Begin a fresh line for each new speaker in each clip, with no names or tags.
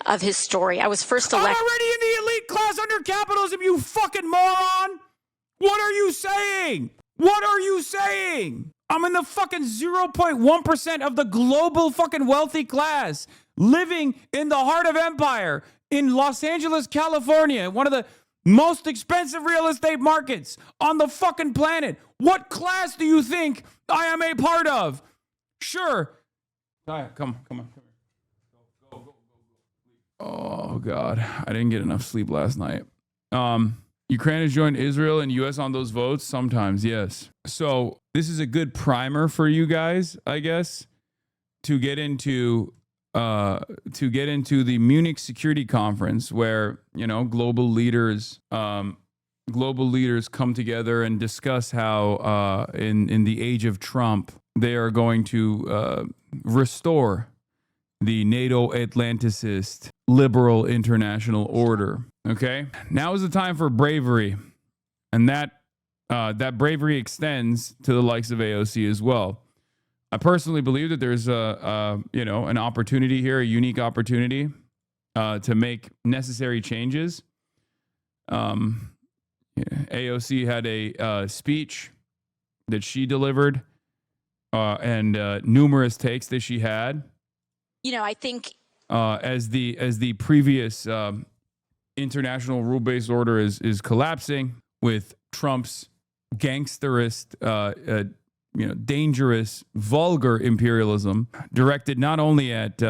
of his story. I was first elected.
I'm already in the elite class under capitalism, you fucking moron. What are you saying? What are you saying? I'm in the fucking 0.1% of the global fucking wealthy class, living in the heart of empire in Los Angeles, California, one of the most expensive real estate markets on the fucking planet. What class do you think I am a part of? Sure. Come on. Go. Oh, God. I didn't get enough sleep last night. Ukraine has joined Israel and U.S. on those votes? Sometimes, yes. So this is a good primer for you guys, I guess, to get into the Munich Security Conference, where, you know, global leaders come together and discuss how in the age of Trump they are going to restore the NATO Atlanticist liberal international order. Okay, now is the time for bravery, and that bravery extends to the likes of AOC as well. I personally believe that there's an opportunity here, a unique opportunity to make necessary changes. AOC had a speech that she delivered, and numerous takes that she had.
You know, I think
as the previous international rule-based order is collapsing with Trump's gangsterist, dangerous, vulgar imperialism directed not only at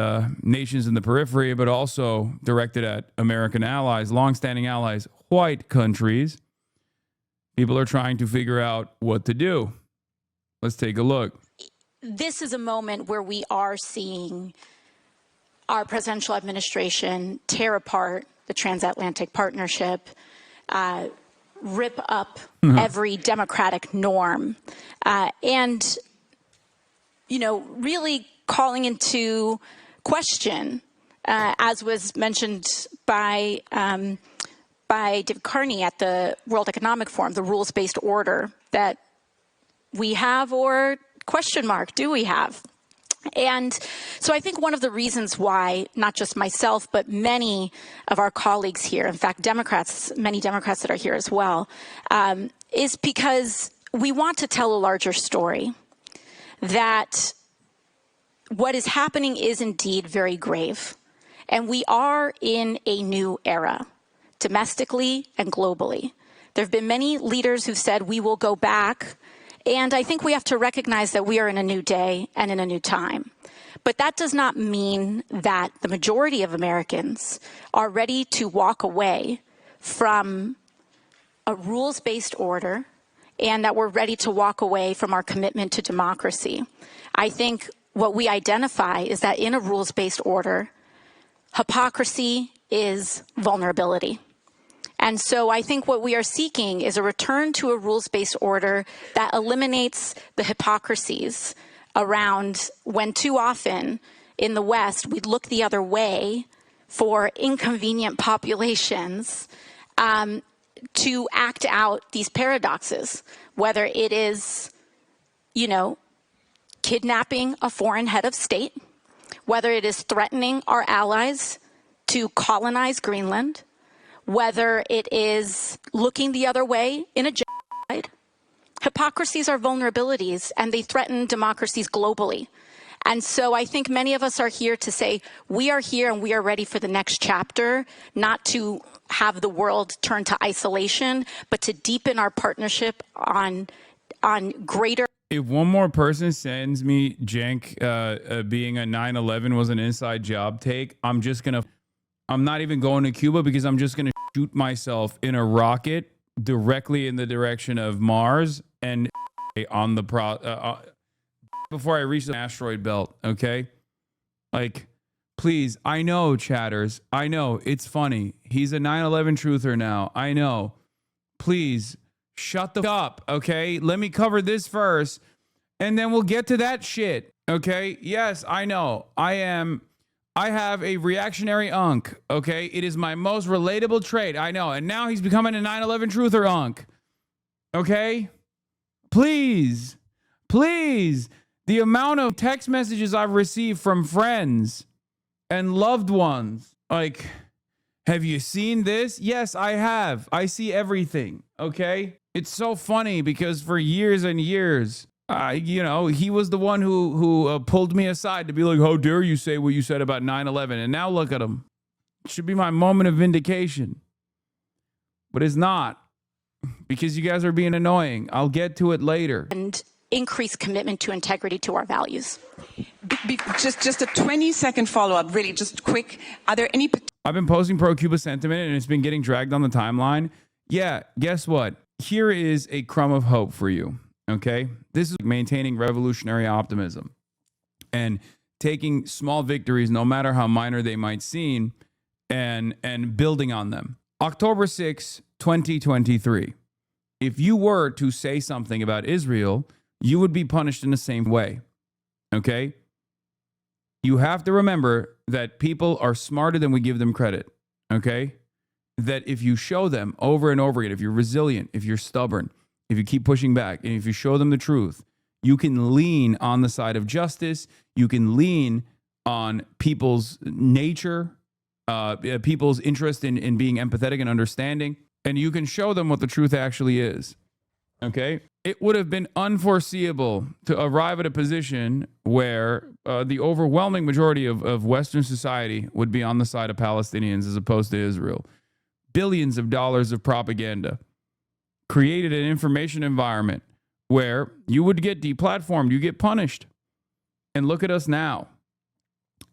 nations in the periphery, but also directed at American allies, longstanding allies, white countries. People are trying to figure out what to do. Let's take a look.
This is a moment where we are seeing our presidential administration tear apart the transatlantic partnership, rip up every democratic norm, and, you know, really calling into question, as was mentioned by David Carney at the World Economic Forum, the rules-based order that we have, or question mark, do we have? And so I think one of the reasons why, not just myself, but many of our colleagues here, in fact, many Democrats that are here as well, is because we want to tell a larger story, that what is happening is indeed very grave. And we are in a new era, domestically and globally. There have been many leaders who've said we will go back. And I think we have to recognize that we are in a new day and in a new time. But that does not mean that the majority of Americans are ready to walk away from a rules-based order, and that we're ready to walk away from our commitment to democracy. I think what we identify is that in a rules-based order, hypocrisy is vulnerability. And so I think what we are seeking is a return to a rules-based order that eliminates the hypocrisies around when too often in the West we look the other way for inconvenient populations to act out these paradoxes, whether it is, you know, kidnapping a foreign head of state, whether it is threatening our allies to colonize Greenland, whether it is looking the other way in a genocide. Hypocrisies are vulnerabilities, and they threaten democracies globally. And so I think many of us are here to say we are here and we are ready for the next chapter, not to have the world turn to isolation, but to deepen our partnership on greater.
If one more person sends me Cenk being a 9/11 was an inside job take, I'm not even going to Cuba, because I'm just going to shoot myself in a rocket directly in the direction of Mars and on the before I reach the asteroid belt. Okay, like, please. I know, chatters. I know it's funny. He's a 9/11 truther now. I know. Please shut the up. Okay, let me cover this first, and then we'll get to that shit. Okay. Yes, I know. I have a reactionary unk, okay? It is my most relatable trait, I know. And now he's becoming a 9/11 truther unk, okay? Please. The amount of text messages I've received from friends and loved ones Like, have you seen this? Yes, I have. I see everything. Okay. It's so funny because for years and years, he was the one who pulled me aside to be like, how dare you say what you said about 9/11? And now look at him. It should be my moment of vindication. But it's not, because you guys are being annoying. I'll get to it later.
And increased commitment to integrity to our values.
Just a 20-second follow-up, really, just quick. Are there any...
I've been posting pro-Cuba sentiment, and it's been getting dragged on the timeline. Yeah, guess what? Here is a crumb of hope for you, okay? This is maintaining revolutionary optimism and taking small victories, no matter how minor they might seem, and building on them. October 6, 2023. If you were to say something about Israel, you would be punished in the same way, okay? You have to remember that people are smarter than we give them credit, okay? That if you show them over and over again, if you're resilient, if you're stubborn, if you keep pushing back, and if you show them the truth, you can lean on the side of justice. You can lean on people's nature, people's interest in being empathetic and understanding, and you can show them what the truth actually is, okay? It would have been unforeseeable to arrive at a position where the overwhelming majority of Western society would be on the side of Palestinians as opposed to Israel. Billions of dollars of propaganda created an information environment where you would get deplatformed, you get punished. And look at us now.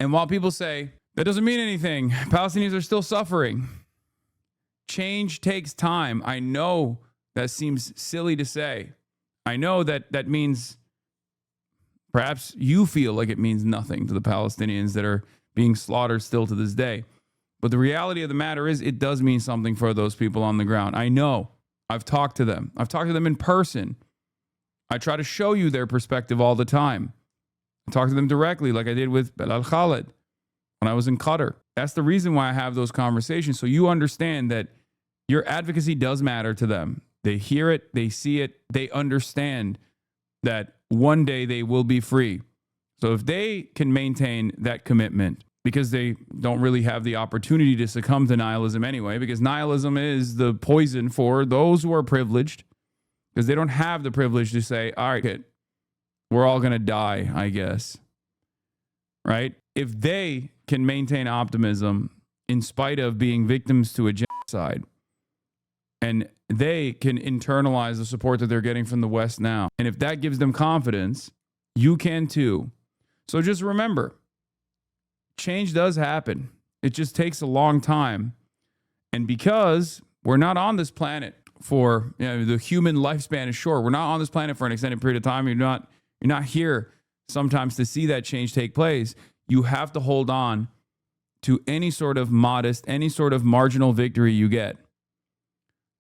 And while people say, that doesn't mean anything, Palestinians are still suffering. Change takes time. I know that seems silly to say. I know that means perhaps you feel like it means nothing to the Palestinians that are being slaughtered still to this day. But the reality of the matter is it does mean something for those people on the ground. I know. I've talked to them. I've talked to them in person. I try to show you their perspective all the time. I talk to them directly like I did with Belal Khaled when I was in Qatar. That's the reason why I have those conversations, so you understand that your advocacy does matter to them. They hear it, they see it, they understand that one day they will be free. So if they can maintain that commitment, because they don't really have the opportunity to succumb to nihilism anyway, because nihilism is the poison for those who are privileged, because they don't have the privilege to say, all right, kid, we're all going to die, I guess. Right? If they can maintain optimism in spite of being victims to a genocide, and they can internalize the support that they're getting from the West now, and if that gives them confidence, you can too. So just remember, change does happen. It just takes a long time. And because we're not on this planet for, the human lifespan is short. We're not on this planet for an extended period of time. You're not here sometimes to see that change take place. You have to hold on to any sort of modest, any sort of marginal victory you get.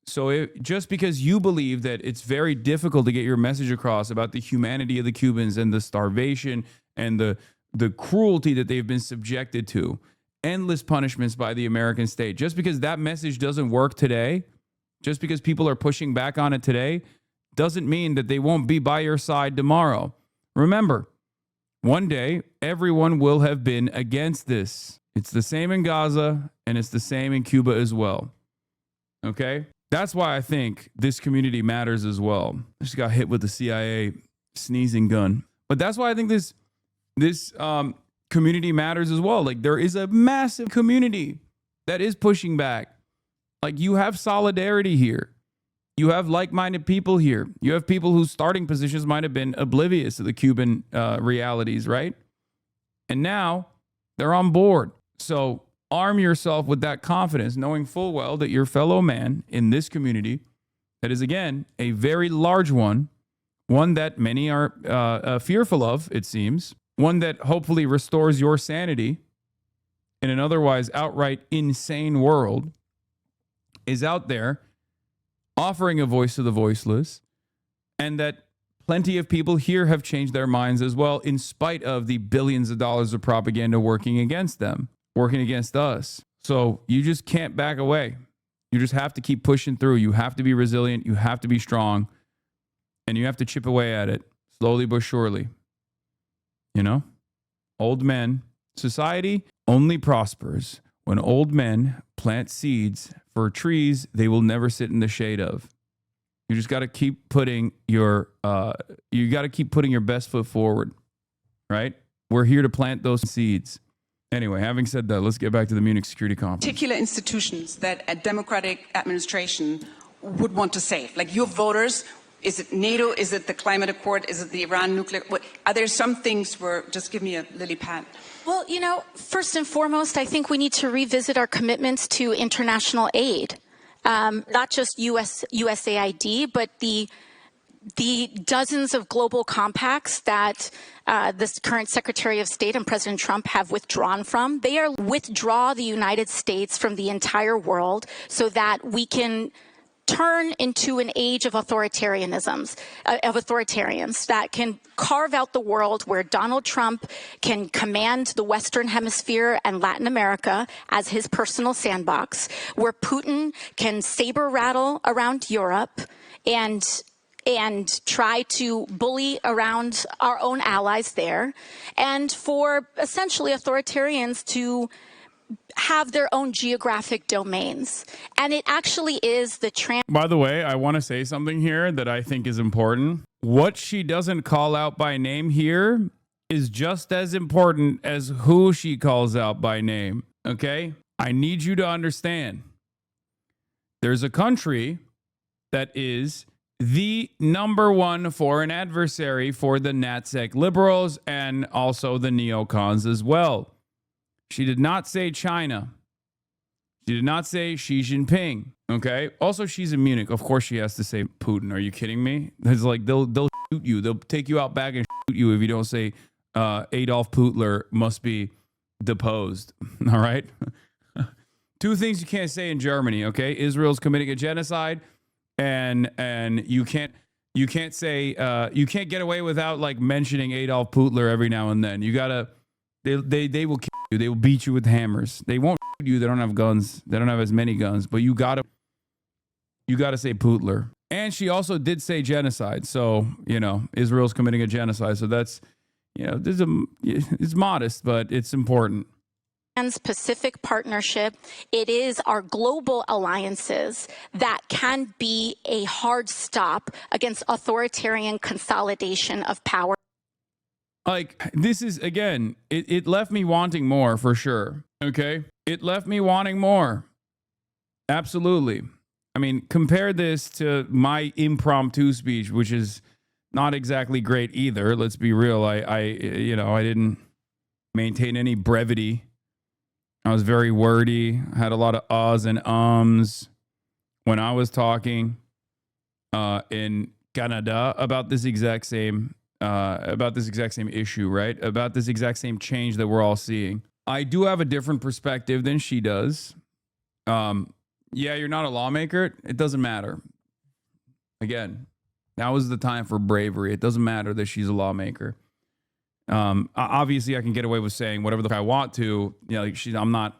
So just because you believe that it's very difficult to get your message across about the humanity of the Cubans and the starvation and the cruelty that they've been subjected to, endless punishments by the American state, just because that message doesn't work today, just because people are pushing back on it today, doesn't mean that they won't be by your side tomorrow. Remember, one day, everyone will have been against this. It's the same in Gaza, and it's the same in Cuba as well. Okay? That's why I think this community matters as well. I just got hit with the CIA sneezing gun. But that's why I think this community matters as well. Like, there is a massive community that is pushing back. Like, you have solidarity here. You have like-minded people here. You have people whose starting positions might have been oblivious to the Cuban realities, right? And now they're on board. So arm yourself with that confidence, knowing full well that your fellow man in this community, that is, again, a very large one that many are fearful of, it seems, one that hopefully restores your sanity in an otherwise outright insane world, is out there offering a voice to the voiceless, and that plenty of people here have changed their minds as well, in spite of the billions of dollars of propaganda working against them, working against us. So you just can't back away. You just have to keep pushing through. You have to be resilient. You have to be strong. And you have to chip away at it, slowly but surely. Old men, society only prospers When old men plant seeds for trees they will never sit in the shade of. You just got to keep putting your best foot forward, right? We're here to plant those seeds. Anyway, having said that, let's get back to the Munich Security Conference.
Particular institutions that a democratic administration would want to save, like your voters. Is it NATO? Is it the climate accord? Is it the Iran nuclear? Are there some things where, just give me a lily pad?
Well, you know, first and foremost, I think we need to revisit our commitments to international aid, not just USAID, but the dozens of global compacts that this current Secretary of State and President Trump have withdrawn from. They are withdraw the United States from the entire world so that we can turn into an age of authoritarians that can carve out the world where Donald Trump can command the Western Hemisphere and Latin America as his personal sandbox, where Putin can saber rattle around Europe and try to bully around our own allies there, and for essentially authoritarians to have their own geographic domains. And it actually is the
By the way, I want to say something here that I think is important. What she doesn't call out by name here is just as important as who she calls out by name, okay? I need you to understand. There's a country that is the number one foreign adversary for the NatSec liberals and also the neocons as well. She did not say China. She did not say Xi Jinping. Okay. Also, she's in Munich. Of course, she has to say Putin. Are you kidding me? It's like they'll shoot you. They'll take you out back and shoot you if you don't say Adolf Hitler must be deposed. All right. Two things you can't say in Germany. Okay, Israel's committing a genocide, and you can't say you can't get away without like mentioning Adolf Hitler every now and then. You gotta. They will kill you. They will beat you with hammers. They won't shoot you. They don't have guns. They don't have as many guns. But you gotta say Putler. And she also did say genocide. So Israel's committing a genocide. So that's it's modest, but it's important.
Trans-Pacific Partnership, it is our global alliances that can be a hard stop against authoritarian consolidation of power.
Like, this is, again, it left me wanting more for sure. Okay? It left me wanting more. Absolutely. I mean, compare this to my impromptu speech, which is not exactly great either. Let's be real. I didn't maintain any brevity. I was very wordy. I had a lot of ahs and ums when I was talking in Canada about this exact same issue, right? About this exact same change that we're all seeing. I do have a different perspective than she does. Yeah, you're not a lawmaker. It doesn't matter. Again, now is the time for bravery. It doesn't matter that she's a lawmaker. Obviously I can get away with saying whatever the fuck I want to. I'm not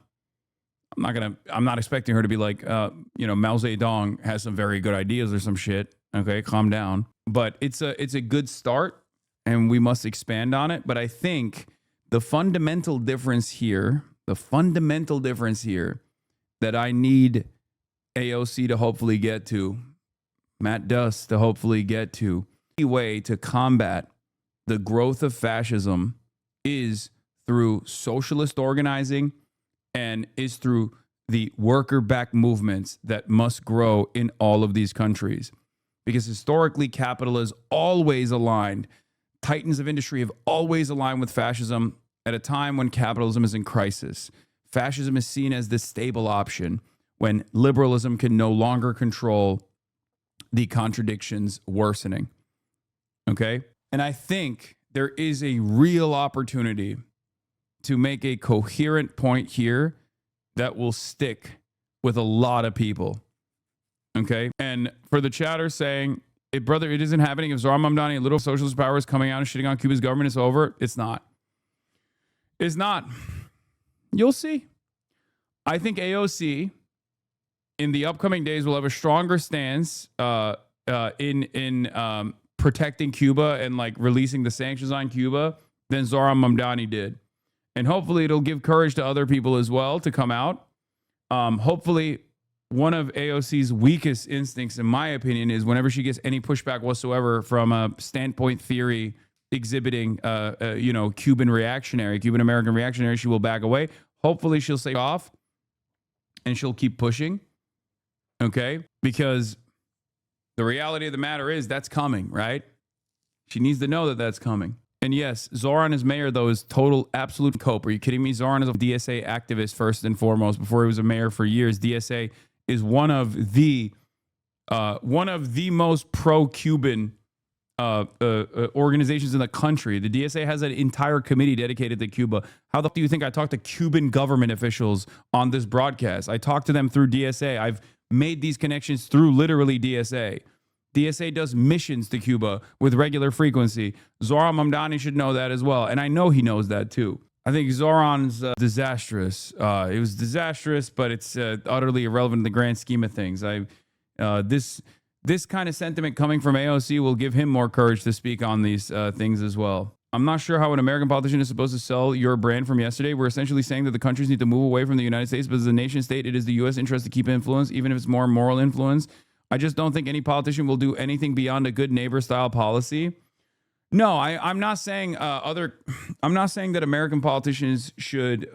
expecting her to be like, Mao Zedong has some very good ideas or some shit. Okay, calm down. But it's a good start, and we must expand on it. But I think the fundamental difference here that I need AOC to hopefully get to, Matt Duss to hopefully get to, the way to combat the growth of fascism is through socialist organizing and is through the worker-backed movements that must grow in all of these countries. Because historically, capital is always aligned. Titans of industry have always aligned with fascism at a time when capitalism is in crisis. Fascism is seen as the stable option when liberalism can no longer control the contradictions worsening. Okay? And I think there is a real opportunity to make a coherent point here that will stick with a lot of people. Okay? And for the chatter saying, brother, it isn't happening. If Zohran Mamdani, a little socialist power, is coming out and shitting on Cuba's government, it's over. It's not. It's not. You'll see. I think AOC in the upcoming days will have a stronger stance in protecting Cuba and like releasing the sanctions on Cuba than Zohran Mamdani did. And hopefully it'll give courage to other people as well to come out. Hopefully one of AOC's weakest instincts, in my opinion, is whenever she gets any pushback whatsoever from a standpoint theory exhibiting, Cuban American reactionary, she will back away. Hopefully she'll stay off and she'll keep pushing. Okay? Because the reality of the matter is that's coming, right? She needs to know that that's coming. And yes, Zoran as mayor, though, is total absolute cope. Are you kidding me? Zoran is a DSA activist first and foremost. Before he was a mayor for years, DSA is one of the most pro-Cuban organizations in the country. The DSA has an entire committee dedicated to Cuba. How the fuck do you think I talk to Cuban government officials on this broadcast? I talk to them through DSA. I've made these connections through literally DSA. DSA does missions to Cuba with regular frequency. Zoran Mamdani should know that as well. And I know he knows that too. I think Zoran's disastrous. It was disastrous, but it's utterly irrelevant in the grand scheme of things. This kind of sentiment coming from AOC will give him more courage to speak on these things as well. I'm not sure how an American politician is supposed to sell your brand from yesterday. We're essentially saying that the countries need to move away from the United States, but as a nation state, it is the U.S. interest to keep influence, even if it's more moral influence. I just don't think any politician will do anything beyond a good neighbor style policy. No, I'm not saying I'm not saying that American politicians should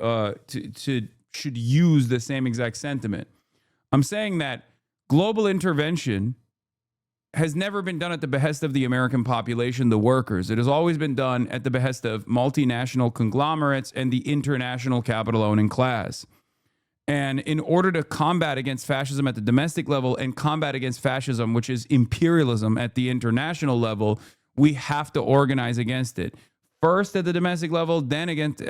use the same exact sentiment. I'm saying that global intervention has never been done at the behest of the American population, the workers. It has always been done at the behest of multinational conglomerates and the international capital owning class. And in order to combat against fascism at the domestic level and combat against fascism, which is imperialism at the international level, we have to organize against it. First at the domestic level, then against it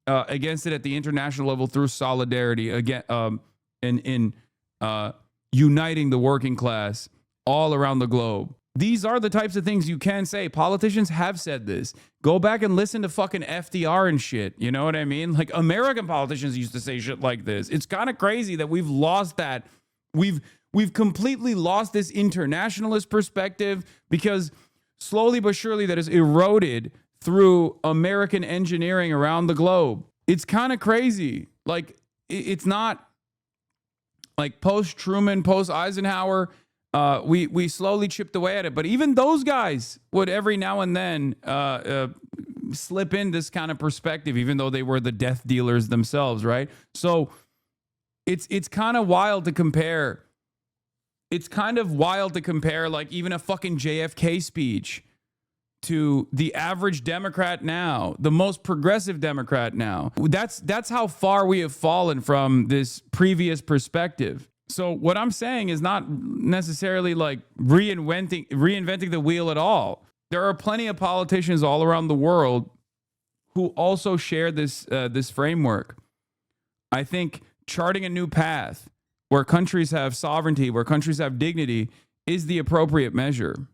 at the international level through solidarity, again, in uniting the working class all around the globe. These are the types of things you can say. Politicians have said this. Go back and listen to fucking FDR and shit. You know what I mean? Like, American politicians used to say shit like this. It's kind of crazy that we've lost that. We've completely lost this internationalist perspective because slowly but surely that is eroded through American engineering around the globe. It's kind of crazy. Like, it's not like post-Truman, post-Eisenhower. We slowly chipped away at it. But even those guys would every now and then slip in this kind of perspective, even though they were the death dealers themselves, right? So it's kind of wild to compare. It's kind of wild to compare like even a fucking JFK speech to the average Democrat now, the most progressive Democrat now. That's how far we have fallen from this previous perspective. So what I'm saying is not necessarily like reinventing the wheel at all. There are plenty of politicians all around the world who also share this framework. I think charting a new path where countries have sovereignty, where countries have dignity, is the appropriate measure.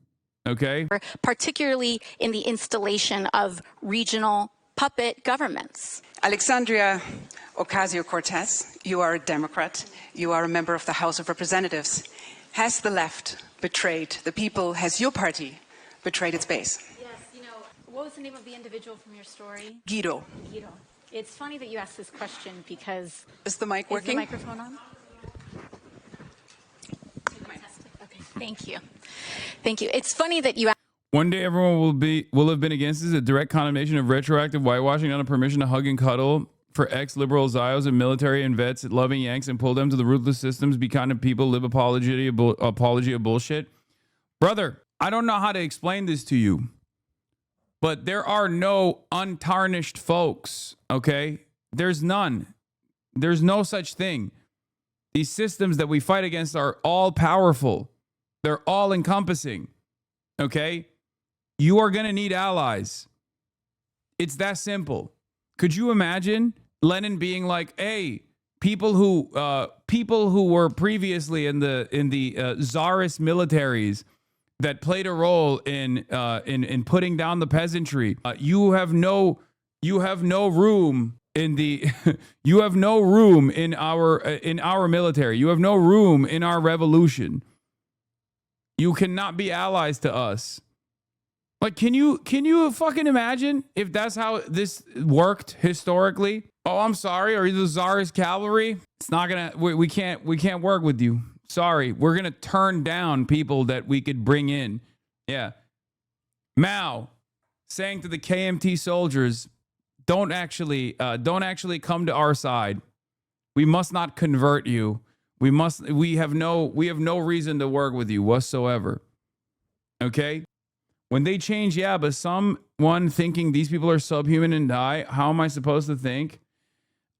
Okay?
Particularly in the installation of regional puppet governments.
Alexandria Ocasio-Cortez, you are a Democrat. You are a member of the House of Representatives. Has the left betrayed the people? Has your party betrayed its base?
Yes, what was the name of the individual from your story?
Guido.
Guido. It's funny that you asked this question because...
Is the mic working?
Is the microphone on? Okay, thank you. Thank you. It's funny that you asked.
One day everyone will have been against this, a direct condemnation of retroactive whitewashing, not a permission to hug and cuddle for ex-liberal Zios and military and vets, loving Yanks, and pull them to the ruthless systems, be kind of people, live apology of bullshit. Brother, I don't know how to explain this to you, but there are no untarnished folks, okay? There's none. There's no such thing. These systems that we fight against are all powerful. They're all encompassing, okay? You are going to need allies. It's that simple. Could you imagine Lenin being like, "Hey, people who were previously in the czarist militaries that played a role in putting down the peasantry, you have no room in the you have no room in our military. You have no room in our revolution. You cannot be allies to us." Like, can you fucking imagine if that's how this worked historically? Oh, I'm sorry. Are you the Tsarist cavalry? It's not gonna. We can't work with you. Sorry, we're gonna turn down people that we could bring in. Yeah, Mao saying to the KMT soldiers, don't actually come to our side. We must not convert you. We have no reason to work with you whatsoever. Okay? When they change, yeah, but someone thinking these people are subhuman and die, how am I supposed to think?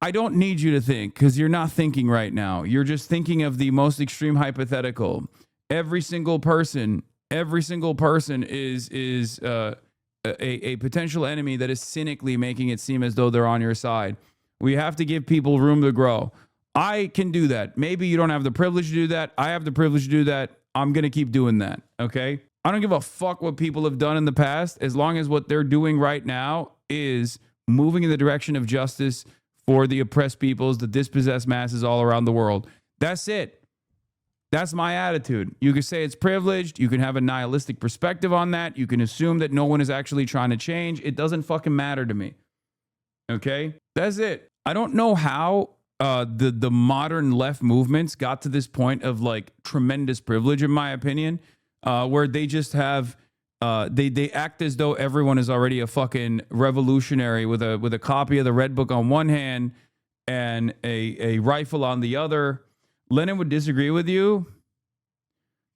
I don't need you to think, because you're not thinking right now. You're just thinking of the most extreme hypothetical. Every single person is a potential enemy that is cynically making it seem as though they're on your side. We have to give people room to grow. I can do that. Maybe you don't have the privilege to do that. I have the privilege to do that. I'm going to keep doing that. Okay? I don't give a fuck what people have done in the past, as long as what they're doing right now is moving in the direction of justice for the oppressed peoples, the dispossessed masses all around the world. That's it. That's my attitude. You can say it's privileged. You can have a nihilistic perspective on that. You can assume that no one is actually trying to change. It doesn't fucking matter to me. Okay? That's it. I don't know how the modern left movements got to this point of like tremendous privilege, in my opinion, where they just have they act as though everyone is already a fucking revolutionary with a copy of the Red Book on one hand and a rifle on the other. Lenin would disagree with you.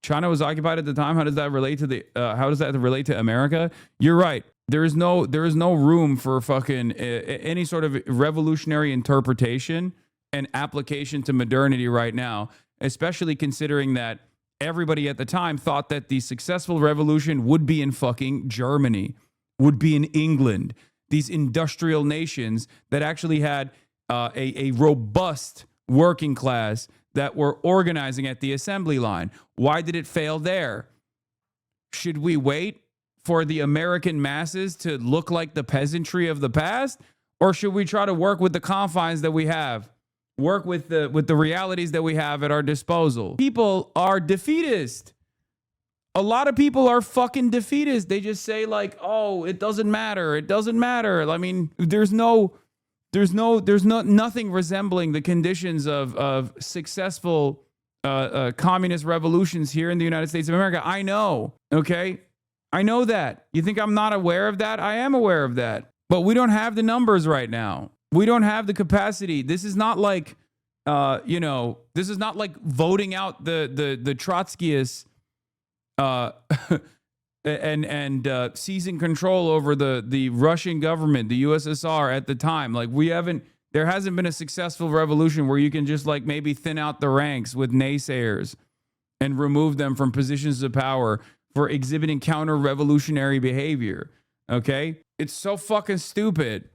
China was occupied at the time. How does that relate to America? You're right. There is no room for fucking any sort of revolutionary interpretation and application to modernity right now, especially considering that everybody at the time thought that the successful revolution would be in fucking Germany, would be in England, these industrial nations that actually had a robust working class that were organizing at the assembly line. Why did it fail there? Should we wait for the American masses to look like the peasantry of the past? Or should we try to work with the confines that we have? Work with the realities that we have at our disposal. People are defeatist. A lot of people are fucking defeatist. They just say like, oh, it doesn't matter. It doesn't matter. I mean, there's nothing resembling the conditions of successful communist revolutions here in the United States of America. I know. Okay. I know that. You think I'm not aware of that? I am aware of that. But we don't have the numbers right now. We don't have the capacity. This is not like, this is not like voting out the Trotskyists and seizing control over the Russian government, the USSR at the time. Like there hasn't been a successful revolution where you can just like maybe thin out the ranks with naysayers and remove them from positions of power for exhibiting counter-revolutionary behavior. Okay? It's so fucking stupid.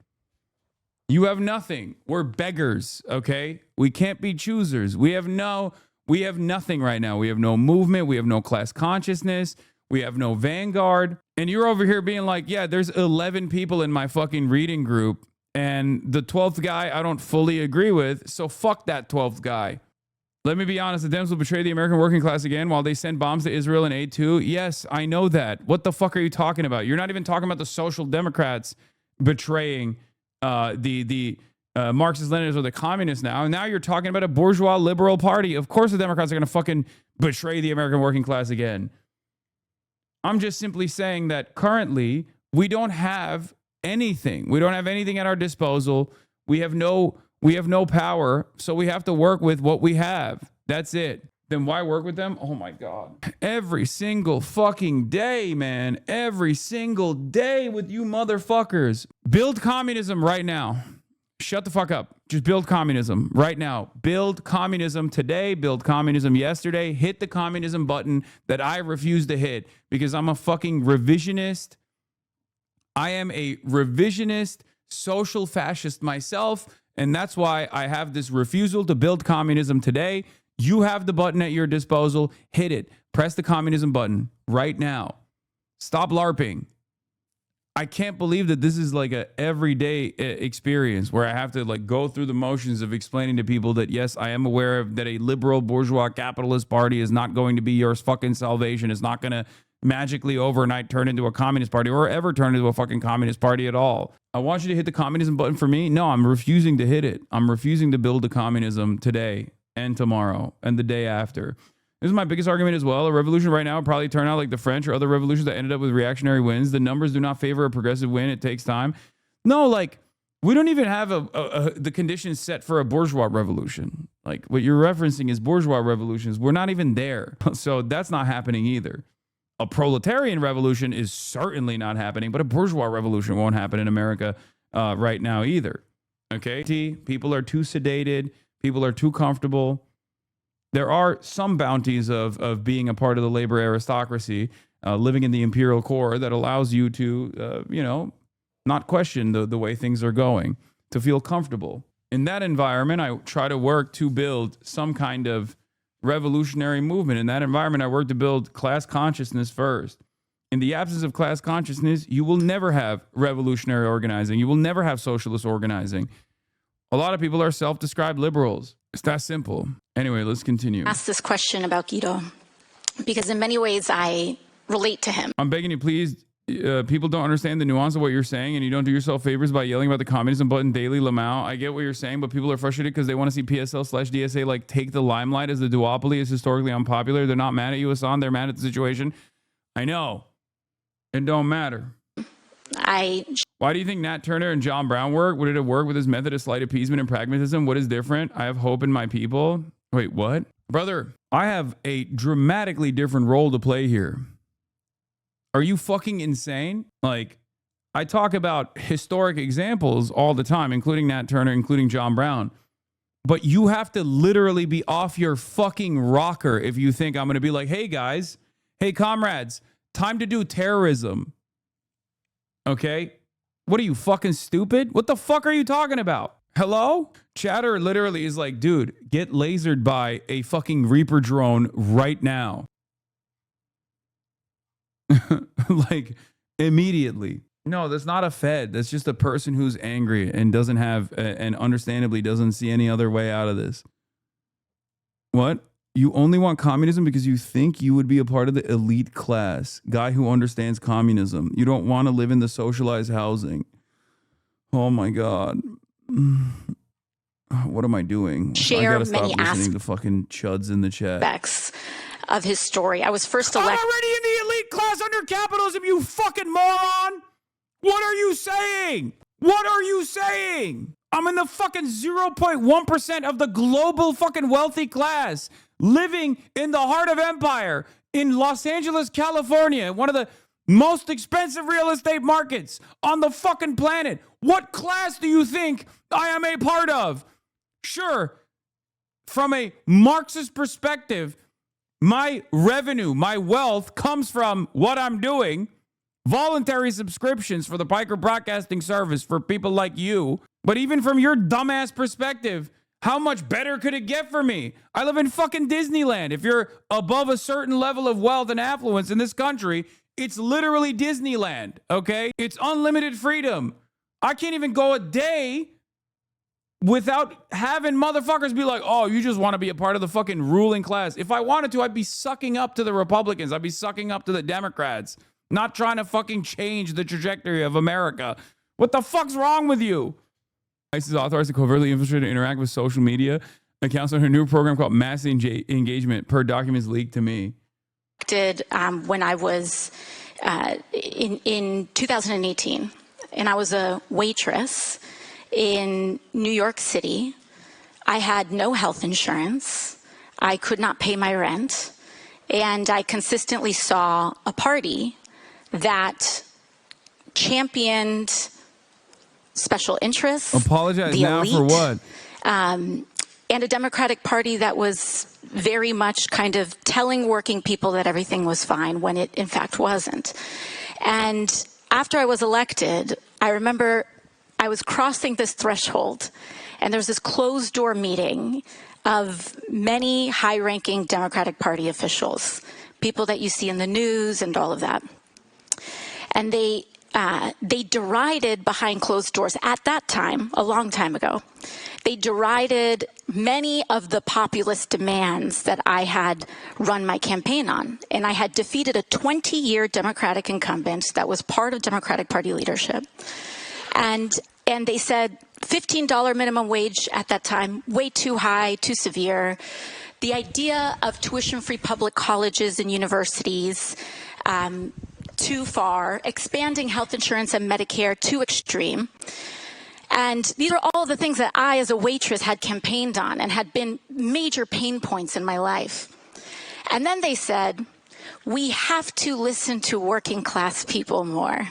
You have nothing. We're beggars, okay? We can't be choosers. We have nothing right now. We have no movement. We have no class consciousness. We have no vanguard. And you're over here being like, yeah, there's 11 people in my fucking reading group, and the 12th guy I don't fully agree with, so fuck that 12th guy. Let me be honest, the Dems will betray the American working class again while they send bombs to Israel and aid too. Yes, I know that. What the fuck are you talking about? You're not even talking about the Social Democrats betraying the Marxist-Leninists or the communists now. And now you're talking about a bourgeois liberal party. Of course the Democrats are going to fucking betray the American working class again. I'm just simply saying that currently we don't have anything. We don't have anything at our disposal. We have no power, so we have to work with what we have. That's it. Then why work with them? Oh my God. Every single fucking day, man. Every single day with you motherfuckers. Build communism right now. Shut the fuck up. Just build communism right now. Build communism today. Build communism yesterday. Hit the communism button that I refuse to hit because I'm a fucking revisionist. I am a revisionist social fascist myself, and that's why I have this refusal to build communism today. You have the button at your disposal. Hit it. Press the communism button right now. Stop LARPing. I can't believe that this is like a everyday experience where I have to like go through the motions of explaining to people that, yes, I am aware of that a liberal bourgeois capitalist party is not going to be your fucking salvation. It's not going to magically overnight turn into a communist party or ever turn into a fucking communist party at all. I want you to hit the communism button for me. No, I'm refusing to hit it. I'm refusing to build a communism today and tomorrow and the day after. This is my biggest argument as well. A revolution right now would probably turn out like the French or other revolutions that ended up with reactionary wins. The numbers do not favor a progressive win. It takes time. No, like, we don't even have the conditions set for a bourgeois revolution. Like, what you're referencing is bourgeois revolutions. We're not even there. So that's not happening either. A proletarian revolution is certainly not happening, but a bourgeois revolution won't happen in America right now either. Okay? People are too sedated. People are too comfortable. There are some bounties of being a part of the labor aristocracy, living in the imperial core that allows you to, not question the way things are going, to feel comfortable. In that environment, I try to work to build some kind of revolutionary movement. In that environment, I work to build class consciousness first. In the absence of class consciousness, you will never have revolutionary organizing. You will never have socialist organizing. A lot of people are self-described liberals. It's that simple. Anyway, let's continue.
Ask this question about Guido, because in many ways I relate to him.
I'm begging you, please. People don't understand the nuance of what you're saying, and you don't do yourself favors by yelling about the communism button daily, Lamau. I get what you're saying, but people are frustrated because they want to see PSL/DSA like take the limelight as the duopoly is historically unpopular. They're not mad at you, Hasan. They're mad at the situation. I know. It don't matter. Why do you think Nat Turner and John Brown work? Would it have worked with his method of slight appeasement and pragmatism? What is different? I have hope in my people. Wait, what? Brother, I have a dramatically different role to play here. Are you fucking insane? Like, I talk about historic examples all the time, including Nat Turner, including John Brown. But you have to literally be off your fucking rocker if you think I'm going to be like, hey guys, hey comrades, time to do terrorism. Okay? What are you, fucking stupid? What the fuck are you talking about? Hello? Chatter literally is like, dude, get lasered by a fucking Reaper drone right now. Like, immediately. No, that's not a Fed. That's just a person who's angry and doesn't have, and understandably doesn't see any other way out of this. What? You only want communism because you think you would be a part of the elite class, guy who understands communism. You don't want to live in the socialized housing. Oh my God. What am I doing? I gotta stop listening to fucking chuds in the chat.
Of his story. I was first elected.
I'm already in the elite class under capitalism, you fucking moron! What are you saying? What are you saying? I'm in the fucking 0.1% of the global fucking wealthy class, living in the heart of empire in Los Angeles, California, one of the most expensive real estate markets on the fucking planet. What class do you think I am a part of? Sure, from a Marxist perspective, my revenue, my wealth comes from what I'm doing. Voluntary subscriptions for the Piker Broadcasting Service for people like you. But even from your dumbass perspective, how much better could it get for me? I live in fucking Disneyland. If you're above a certain level of wealth and affluence in this country, it's literally Disneyland, okay? It's unlimited freedom. I can't even go a day without having motherfuckers be like, oh, you just want to be a part of the fucking ruling class. If I wanted to, I'd be sucking up to the Republicans. I'd be sucking up to the Democrats, not trying to fucking change the trajectory of America. What the fuck's wrong with you? ICE is authorized to covertly infiltrate and interact with social media accounts on her new program called Mass Engagement, per documents leaked to me.
When I was in 2018, and I was a waitress in New York City. I had no health insurance. I could not pay my rent. And I consistently saw a party that championed special interests.
Apologize now elite, for what?
And a Democratic Party that was very much kind of telling working people that everything was fine when it in fact wasn't. And after I was elected, I remember I was crossing this threshold, and there was this closed door meeting of many high-ranking Democratic Party officials, people that you see in the news and all of that. And they they derided behind closed doors at that time, a long time ago. They derided many of the populist demands that I had run my campaign on. And I had defeated a 20-year Democratic incumbent that was part of Democratic Party leadership. And they said $15 minimum wage at that time, way too high, too severe. The idea of tuition-free public colleges and universities, too far, expanding health insurance and Medicare, too extreme. And these are all the things that I, as a waitress, had campaigned on and had been major pain points in my life. And then they said, we have to listen to working class people more.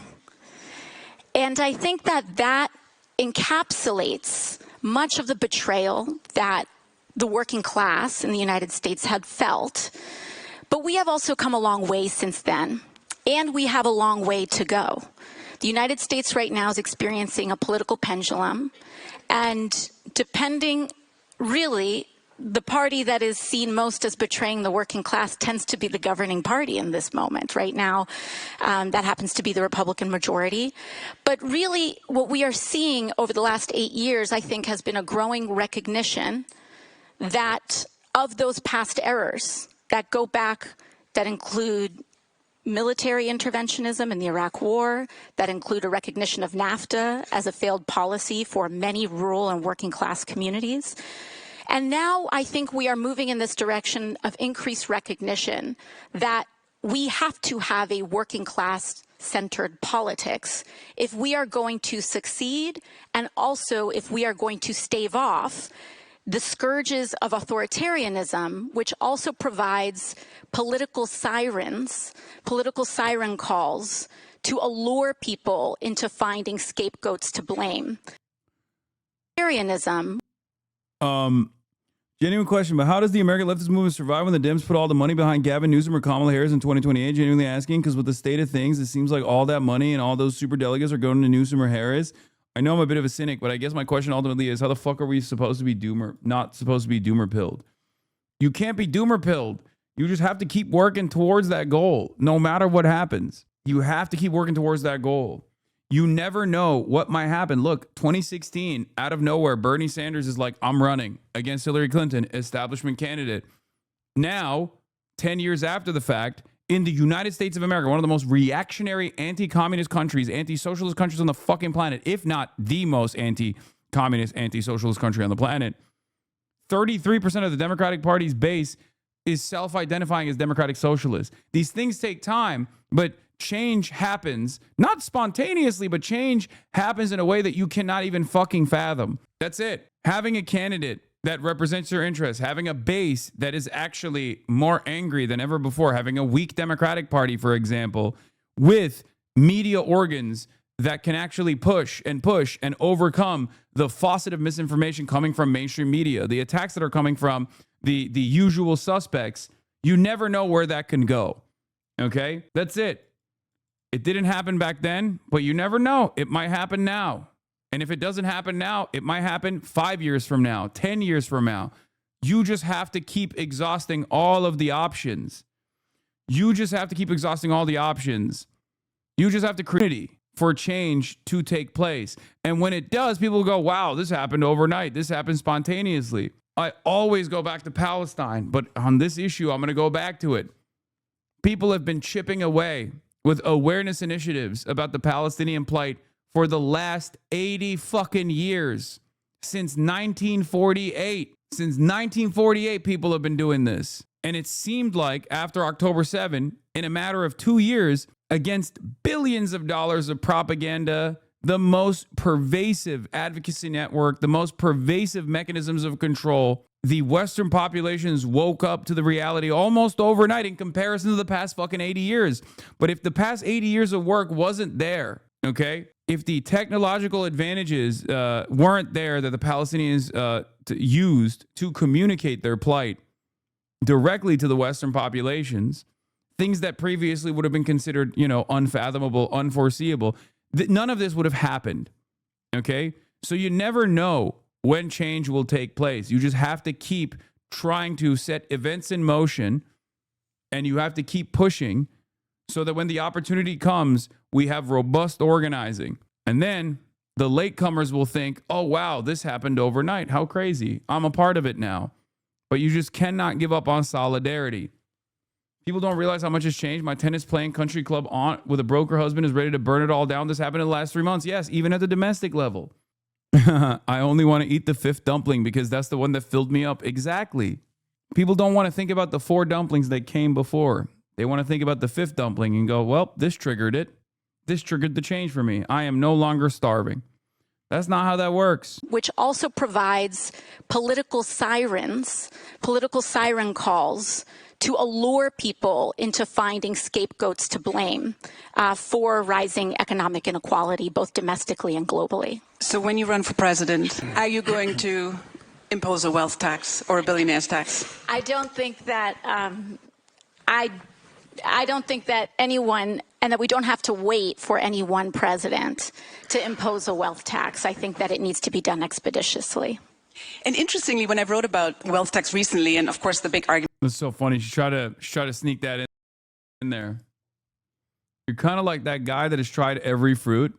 And I think that encapsulates much of the betrayal that the working class in the United States had felt. But we have also come a long way since then, and we have a long way to go. The United States right now is experiencing a political pendulum, and depending, really, the party that is seen most as betraying the working class tends to be the governing party in this moment. Right now, that happens to be the Republican majority. But really, what we are seeing over the last 8 years, I think, has been a growing recognition that of those past errors that go back, that include military interventionism in the Iraq War, that include a recognition of NAFTA as a failed policy for many rural and working class communities. And now I think we are moving in this direction of increased recognition that we have to have a working class centered politics if we are going to succeed, and also if we are going to stave off the scourges of authoritarianism, which also provides political sirens, political siren calls to allure people into finding scapegoats to blame. Authoritarianism.
Genuine question, but how does the American leftist movement survive when the Dems put all the money behind Gavin Newsom or Kamala Harris in 2028? Genuinely asking, because with the state of things, it seems like all that money and all those super delegates are going to Newsom or Harris. I know I'm a bit of a cynic, but I guess my question ultimately is, how the fuck are we supposed to be not supposed to be doomer-pilled? You can't be doomer-pilled. You just have to keep working towards that goal, no matter what happens. You have to keep working towards that goal. You never know what might happen. Look, 2016, out of nowhere, Bernie Sanders is like, I'm running against Hillary Clinton, establishment candidate. Now, 10 years after the fact, in the United States of America, one of the most reactionary anti-communist countries, anti-socialist countries on the fucking planet, if not the most anti-communist, anti-socialist country on the planet, 33% of the Democratic Party's base is self-identifying as democratic socialists. These things take time, but change happens, not spontaneously, but change happens in a way that you cannot even fucking fathom. That's it. Having a candidate that represents your interests, having a base that is actually more angry than ever before, having a weak Democratic Party, for example, with media organs that can actually push and overcome the faucet of misinformation coming from mainstream media, the attacks that are coming from the usual suspects. You never know where that can go. Okay? That's it. It didn't happen back then, but you never know. It might happen now. And if it doesn't happen now, it might happen 5 years from now, 10 years from now. You just have to keep exhausting all of the options. You just have to keep exhausting all the options. You just have to create for change to take place. And when it does, people go, wow, this happened overnight. This happened spontaneously. I always go back to Palestine, but on this issue, I'm going to go back to it. People have been chipping away with awareness initiatives about the Palestinian plight for the last 80 fucking years. Since 1948. Since 1948, people have been doing this. And it seemed like after October 7, in a matter of 2 years, against billions of dollars of propaganda, the most pervasive advocacy network, the most pervasive mechanisms of control, the Western populations woke up to the reality almost overnight in comparison to the past fucking 80 years. But if the past 80 years of work wasn't there, okay, if the technological advantages weren't there that the Palestinians used to communicate their plight directly to the Western populations, things that previously would have been considered, unfathomable, unforeseeable, none of this would have happened. Okay? So you never know when change will take place. You just have to keep trying to set events in motion, and you have to keep pushing so that when the opportunity comes, we have robust organizing. And then the latecomers will think, oh, wow, this happened overnight. How crazy. I'm a part of it now. But you just cannot give up on solidarity. People don't realize how much has changed. My tennis playing country club aunt with a broker husband is ready to burn it all down. This happened in the last 3 months. Yes, even at the domestic level. I only want to eat the 5th dumpling because that's the one that filled me up. Exactly. People don't want to think about the 4 dumplings that came before. They want to think about the 5th dumpling and go, well, this triggered it. This triggered the change for me. I am no longer starving. That's not how that works.
Which also provides political siren calls to allure people into finding scapegoats to blame for rising economic inequality, both domestically and globally.
So when you run for president, are you going to impose a wealth tax or a billionaire's tax?
I don't think that I don't think that anyone, and that we don't have to wait for any one president to impose a wealth tax. I think that it needs to be done expeditiously.
And interestingly, when I wrote about wealth tax recently, and of course the big argument.
It's so funny. She try to sneak that in there. You're kind of like that guy that has tried every fruit.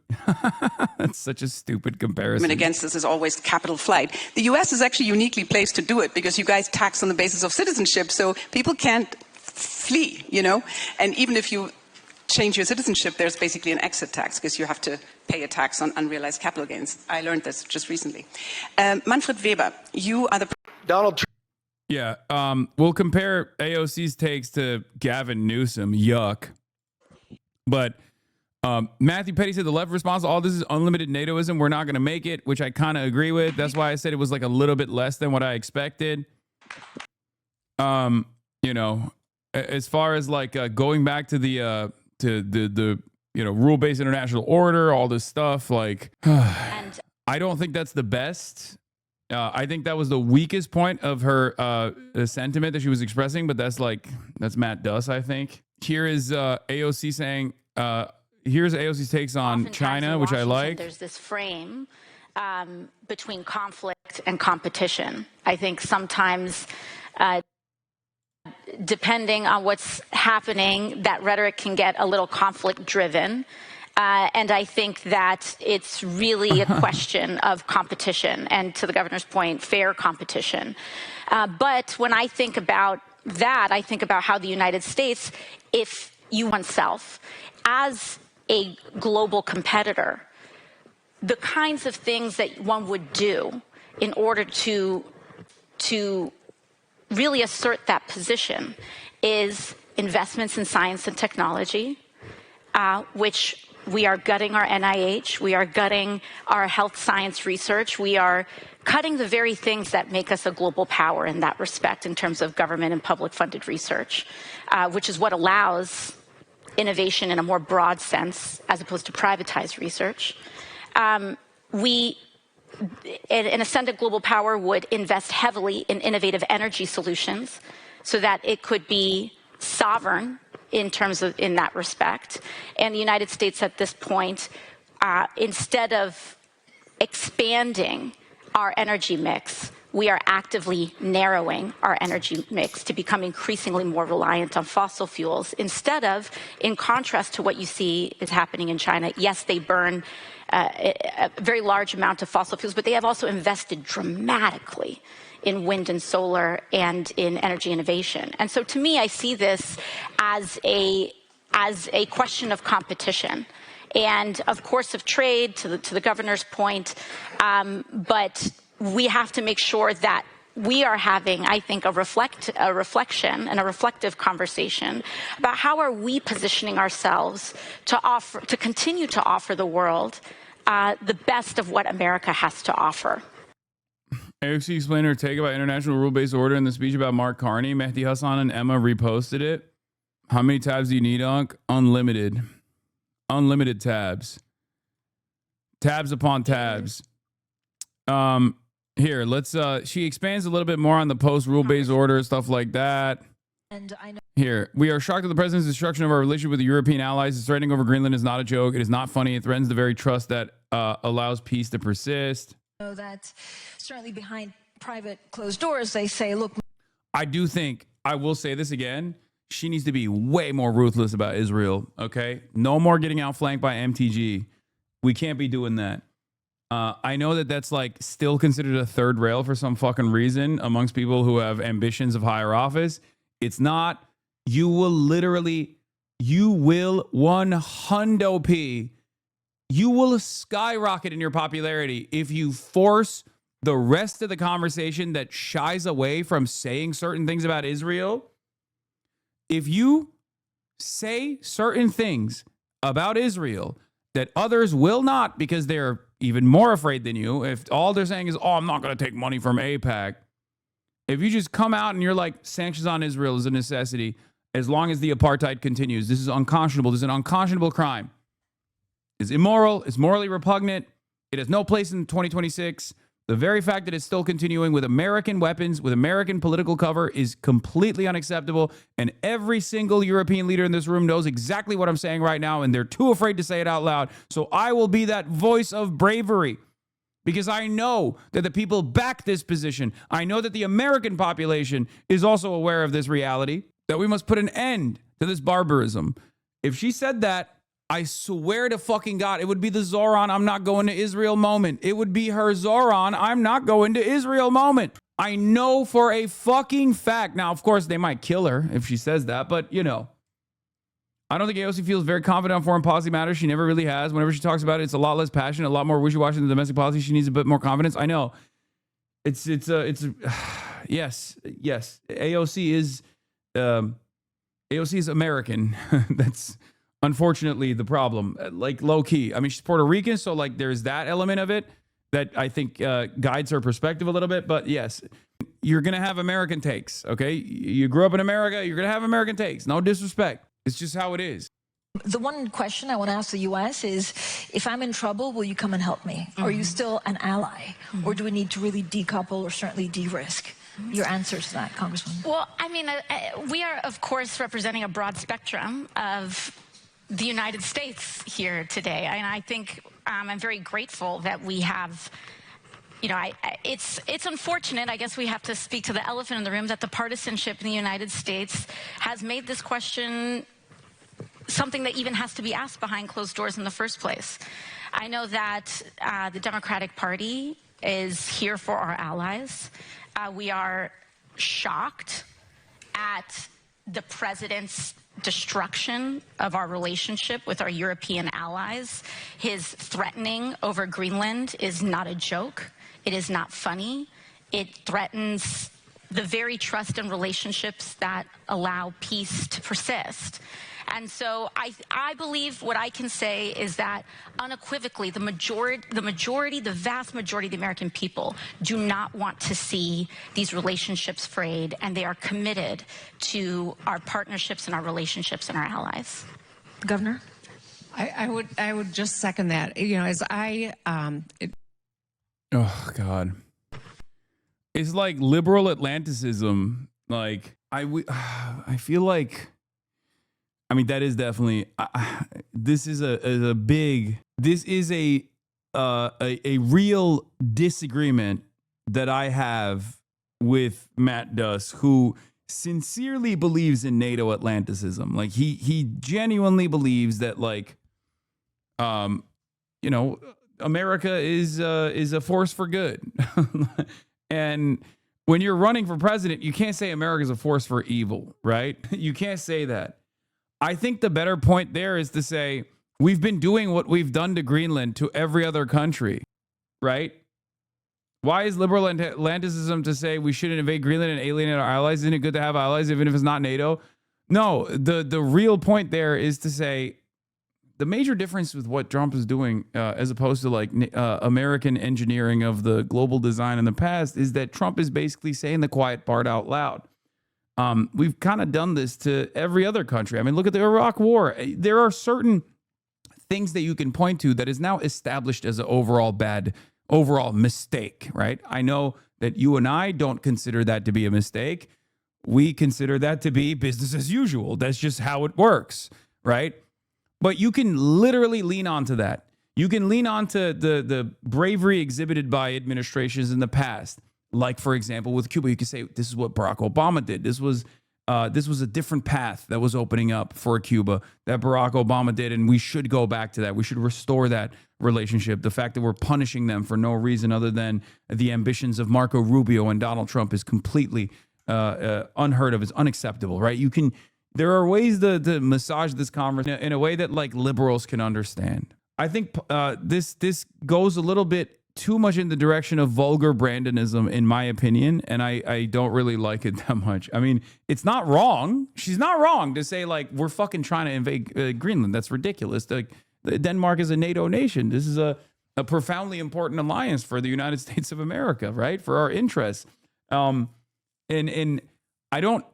That's such a stupid comparison.
Against this is always capital flight. The U.S. is actually uniquely placed to do it because you guys tax on the basis of citizenship, so people can't flee, you know? And even if you change your citizenship, there's basically an exit tax because you have to pay a tax on unrealized capital gains. I learned this just recently. Manfred Weber, you are the...
Donald Trump.
Yeah, we'll compare AOC's takes to Gavin Newsom. Yuck. But Matthew Petty said the left response to all this is unlimited NATOism. We're not going to make it, which I kind of agree with. That's why I said it was like a little bit less than what I expected. You know, as far as like going back to the rule-based international order, all this stuff, like I don't think that's the best. I think that was the weakest point of her sentiment that she was expressing, but that's Matt Duss, I think. Here is AOC saying, here's AOC's takes on China, which I like.
There's this frame between conflict and competition. I think sometimes, depending on what's happening, that rhetoric can get a little conflict-driven. And I think that it's really a question of competition and, to the governor's point, fair competition. But when I think about that, I think about how the United States, if you oneself, as a global competitor, the kinds of things that one would do in order to really assert that position is investments in science and technology, which we are gutting our NIH, we are gutting our health science research, we are cutting the very things that make us a global power in that respect in terms of government and public funded research, which is what allows innovation in a more broad sense as opposed to privatized research. An ascendant global power would invest heavily in innovative energy solutions so that it could be sovereign in that respect. And the United States at this point, instead of expanding our energy mix, we are actively narrowing our energy mix to become increasingly more reliant on fossil fuels instead of, in contrast to what you see is happening in China. Yes, they burn a very large amount of fossil fuels, but they have also invested dramatically in wind and solar and in energy innovation. And so to me, I see this as a question of competition and, of course, of trade, to the governor's point, but we have to make sure that we are having, I think, a reflection and a reflective conversation about how are we positioning ourselves to continue to offer the world the best of what America has to offer.
AOC explained her take about international rule-based order in the speech about Mark Carney. Mehdi Hasan and Emma reposted it. How many tabs do you need, Unc? Unlimited. Unlimited tabs. Tabs upon tabs. Here, let's she expands a little bit more on the post rule-based order, stuff like that.
And I know
Here, we are shocked at the president's destruction of our relationship with the European allies. His threatening over Greenland is not a joke. It is not funny. It threatens the very trust that allows peace to persist.
that certainly behind private closed doors, they say, look.
I do think, I will say this again, she needs to be way more ruthless about Israel, okay? No more getting outflanked by MTG. We can't be doing that. I know that that's like still considered a third rail for some fucking reason amongst people who have ambitions of higher office. It's not. You will 100p. You will skyrocket in your popularity if you force the rest of the conversation that shies away from saying certain things about Israel. If you say certain things about Israel that others will not because they're even more afraid than you, if all they're saying is, oh, I'm not going to take money from AIPAC. If you just come out and you're like, sanctions on Israel is a necessity as long as the apartheid continues. This is unconscionable. This is an unconscionable crime. It's immoral. It's morally repugnant. It has no place in 2026. The very fact that it's still continuing with American weapons, with American political cover is completely unacceptable. And every single European leader in this room knows exactly what I'm saying right now, and they're too afraid to say it out loud. So I will be that voice of bravery because I know that the people back this position. I know that the American population is also aware of this reality, that we must put an end to this barbarism. If she said that, I swear to fucking God, it would be the Zoran, I'm not going to Israel moment. It would be her Zoran, I'm not going to Israel moment. I know for a fucking fact. Now, of course, they might kill her if she says that, but you know. I don't think AOC feels very confident on foreign policy matters. She never really has. Whenever she talks about it, it's a lot less passionate, a lot more wishy-washy than domestic policy. She needs a bit more confidence. I know. Yes. AOC is American. That's unfortunately the problem. Like low key. I mean, she's Puerto Rican, so like there's that element of it that I think guides her perspective a little bit. But yes, you're gonna have American takes. Okay, you grew up in America, you're gonna have American takes. No disrespect. It's just how it is.
The one question I want to ask the U.S. is, if I'm in trouble, will you come and help me? Are you still an ally? Or do we need to really decouple or certainly de-risk? Your answer to that, Congresswoman.
Well, I mean, we are, of course, representing a broad spectrum of the United States here today. And I think I'm very grateful that we have, you know, it's unfortunate, I guess we have to speak to the elephant in the room, that the partisanship in the United States has made this question something that even has to be asked behind closed doors in the first place. I know that the Democratic Party is here for our allies. We are shocked at the president's destruction of our relationship with our European allies. His threatening over Greenland is not a joke. It is not funny. It threatens the very trust and relationships that allow peace to persist. And so I believe what I can say is that unequivocally, the vast majority of the American people do not want to see these relationships frayed, and they are committed to our partnerships and our relationships and our allies.
Governor?
I would just second that. You know, as
Oh God, it's like liberal Atlanticism. Like I feel like. I mean, that is definitely. This is a real disagreement that I have with Matt Duss, who sincerely believes in NATO Atlanticism. Like he genuinely believes that, like, you know, America is a force for good, and when you're running for president, you can't say America's a force for evil, right? You can't say that. I think the better point there is to say we've been doing what we've done to Greenland to every other country, right? Why is liberal Atlanticism to say we shouldn't invade Greenland and alienate our allies? Isn't it good to have allies even if it's not NATO? No, the real point there is to say the major difference with what Trump is doing as opposed to like American engineering of the global design in the past is that Trump is basically saying the quiet part out loud. We've kind of done this to every other country. I mean, look at the Iraq War. There are certain things that you can point to that is now established as an overall mistake, right? I know that you and I don't consider that to be a mistake. We consider that to be business as usual. That's just how it works, right? But you can literally lean onto that. You can lean onto the bravery exhibited by administrations in the past. Like, for example, with Cuba, you could say this is what Barack Obama did. This was This was a different path that was opening up for Cuba that Barack Obama did, and we should go back to that. We should restore that relationship. The fact that we're punishing them for no reason other than the ambitions of Marco Rubio and Donald Trump is completely unheard of. It's unacceptable, right? There are ways to massage this conversation in a way that like liberals can understand. I think this goes a little bit too much in the direction of vulgar Brandonism, in my opinion, and I don't really like it that much. I mean, it's not wrong. She's not wrong to say, like, we're fucking trying to invade Greenland. That's ridiculous. Like, Denmark is a NATO nation. This is a profoundly important alliance for the United States of America, right? For our interests. And I don't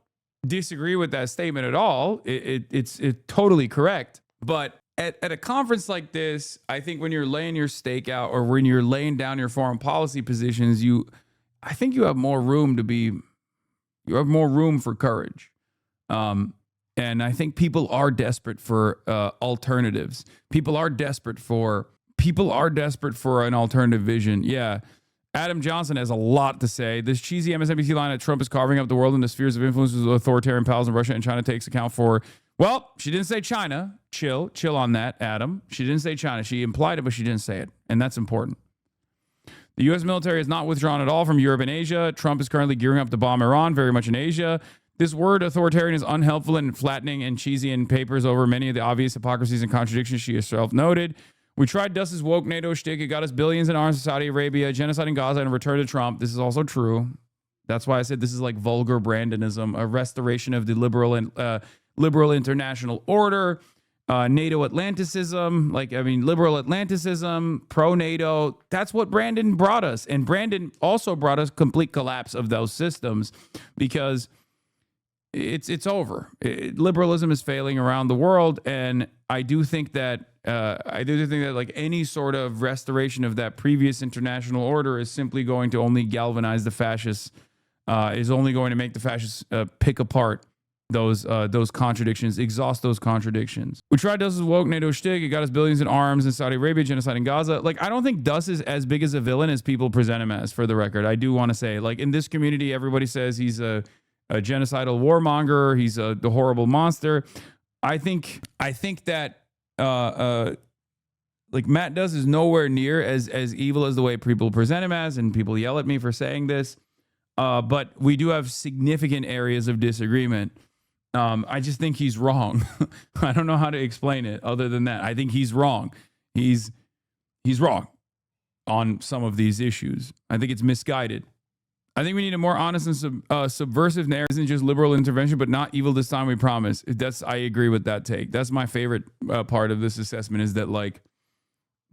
disagree with that statement at all. It's totally correct. But at a conference like this, I think when you're laying your stake out or when you're laying down your foreign policy positions, I think you have more room for courage. And I think people are desperate for alternatives. People are desperate for an alternative vision. Yeah. Adam Johnson has a lot to say. This cheesy MSNBC line that Trump is carving up the world into spheres of influence with authoritarian pals in Russia and China takes account for. Well, she didn't say China. Chill on that, Adam. She didn't say China. She implied it, but she didn't say it. And that's important. The U.S. military has not withdrawn at all from Europe and Asia. Trump is currently gearing up to bomb Iran, very much in Asia. This word authoritarian is unhelpful and flattening and cheesy and papers over many of the obvious hypocrisies and contradictions she herself noted. We tried Dust's woke NATO shtick. It got us billions in arms to Saudi Arabia, genocide in Gaza, and a return to Trump. This is also true. That's why I said this is like vulgar Brandonism, a restoration of the liberal international order, NATO Atlanticism, liberal Atlanticism, pro-NATO. That's what Brandon brought us. And Brandon also brought us complete collapse of those systems because it's over. Liberalism is failing around the world. And I do think that like any sort of restoration of that previous international order is simply going to only galvanize the fascists, is only going to make the fascists pick apart those contradictions, exhaust those contradictions. We tried Dust's woke NATO shtick. It got us billions in arms in Saudi Arabia, genocide in Gaza. Like, I don't think Dust is as big as a villain as people present him as, for the record. I do want to say, like, in this community, everybody says he's a genocidal warmonger. He's the horrible monster. I think that like Matt Dust is nowhere near as evil as the way people present him as, and people yell at me for saying this. But we do have significant areas of disagreement. I just think he's wrong. I don't know how to explain it other than that. I think he's wrong. He's wrong on some of these issues. I think it's misguided. I think we need a more honest and subversive narrative. Isn't just liberal intervention, but not evil this time, we promise. I agree with that take. That's my favorite part of this assessment, is that, like,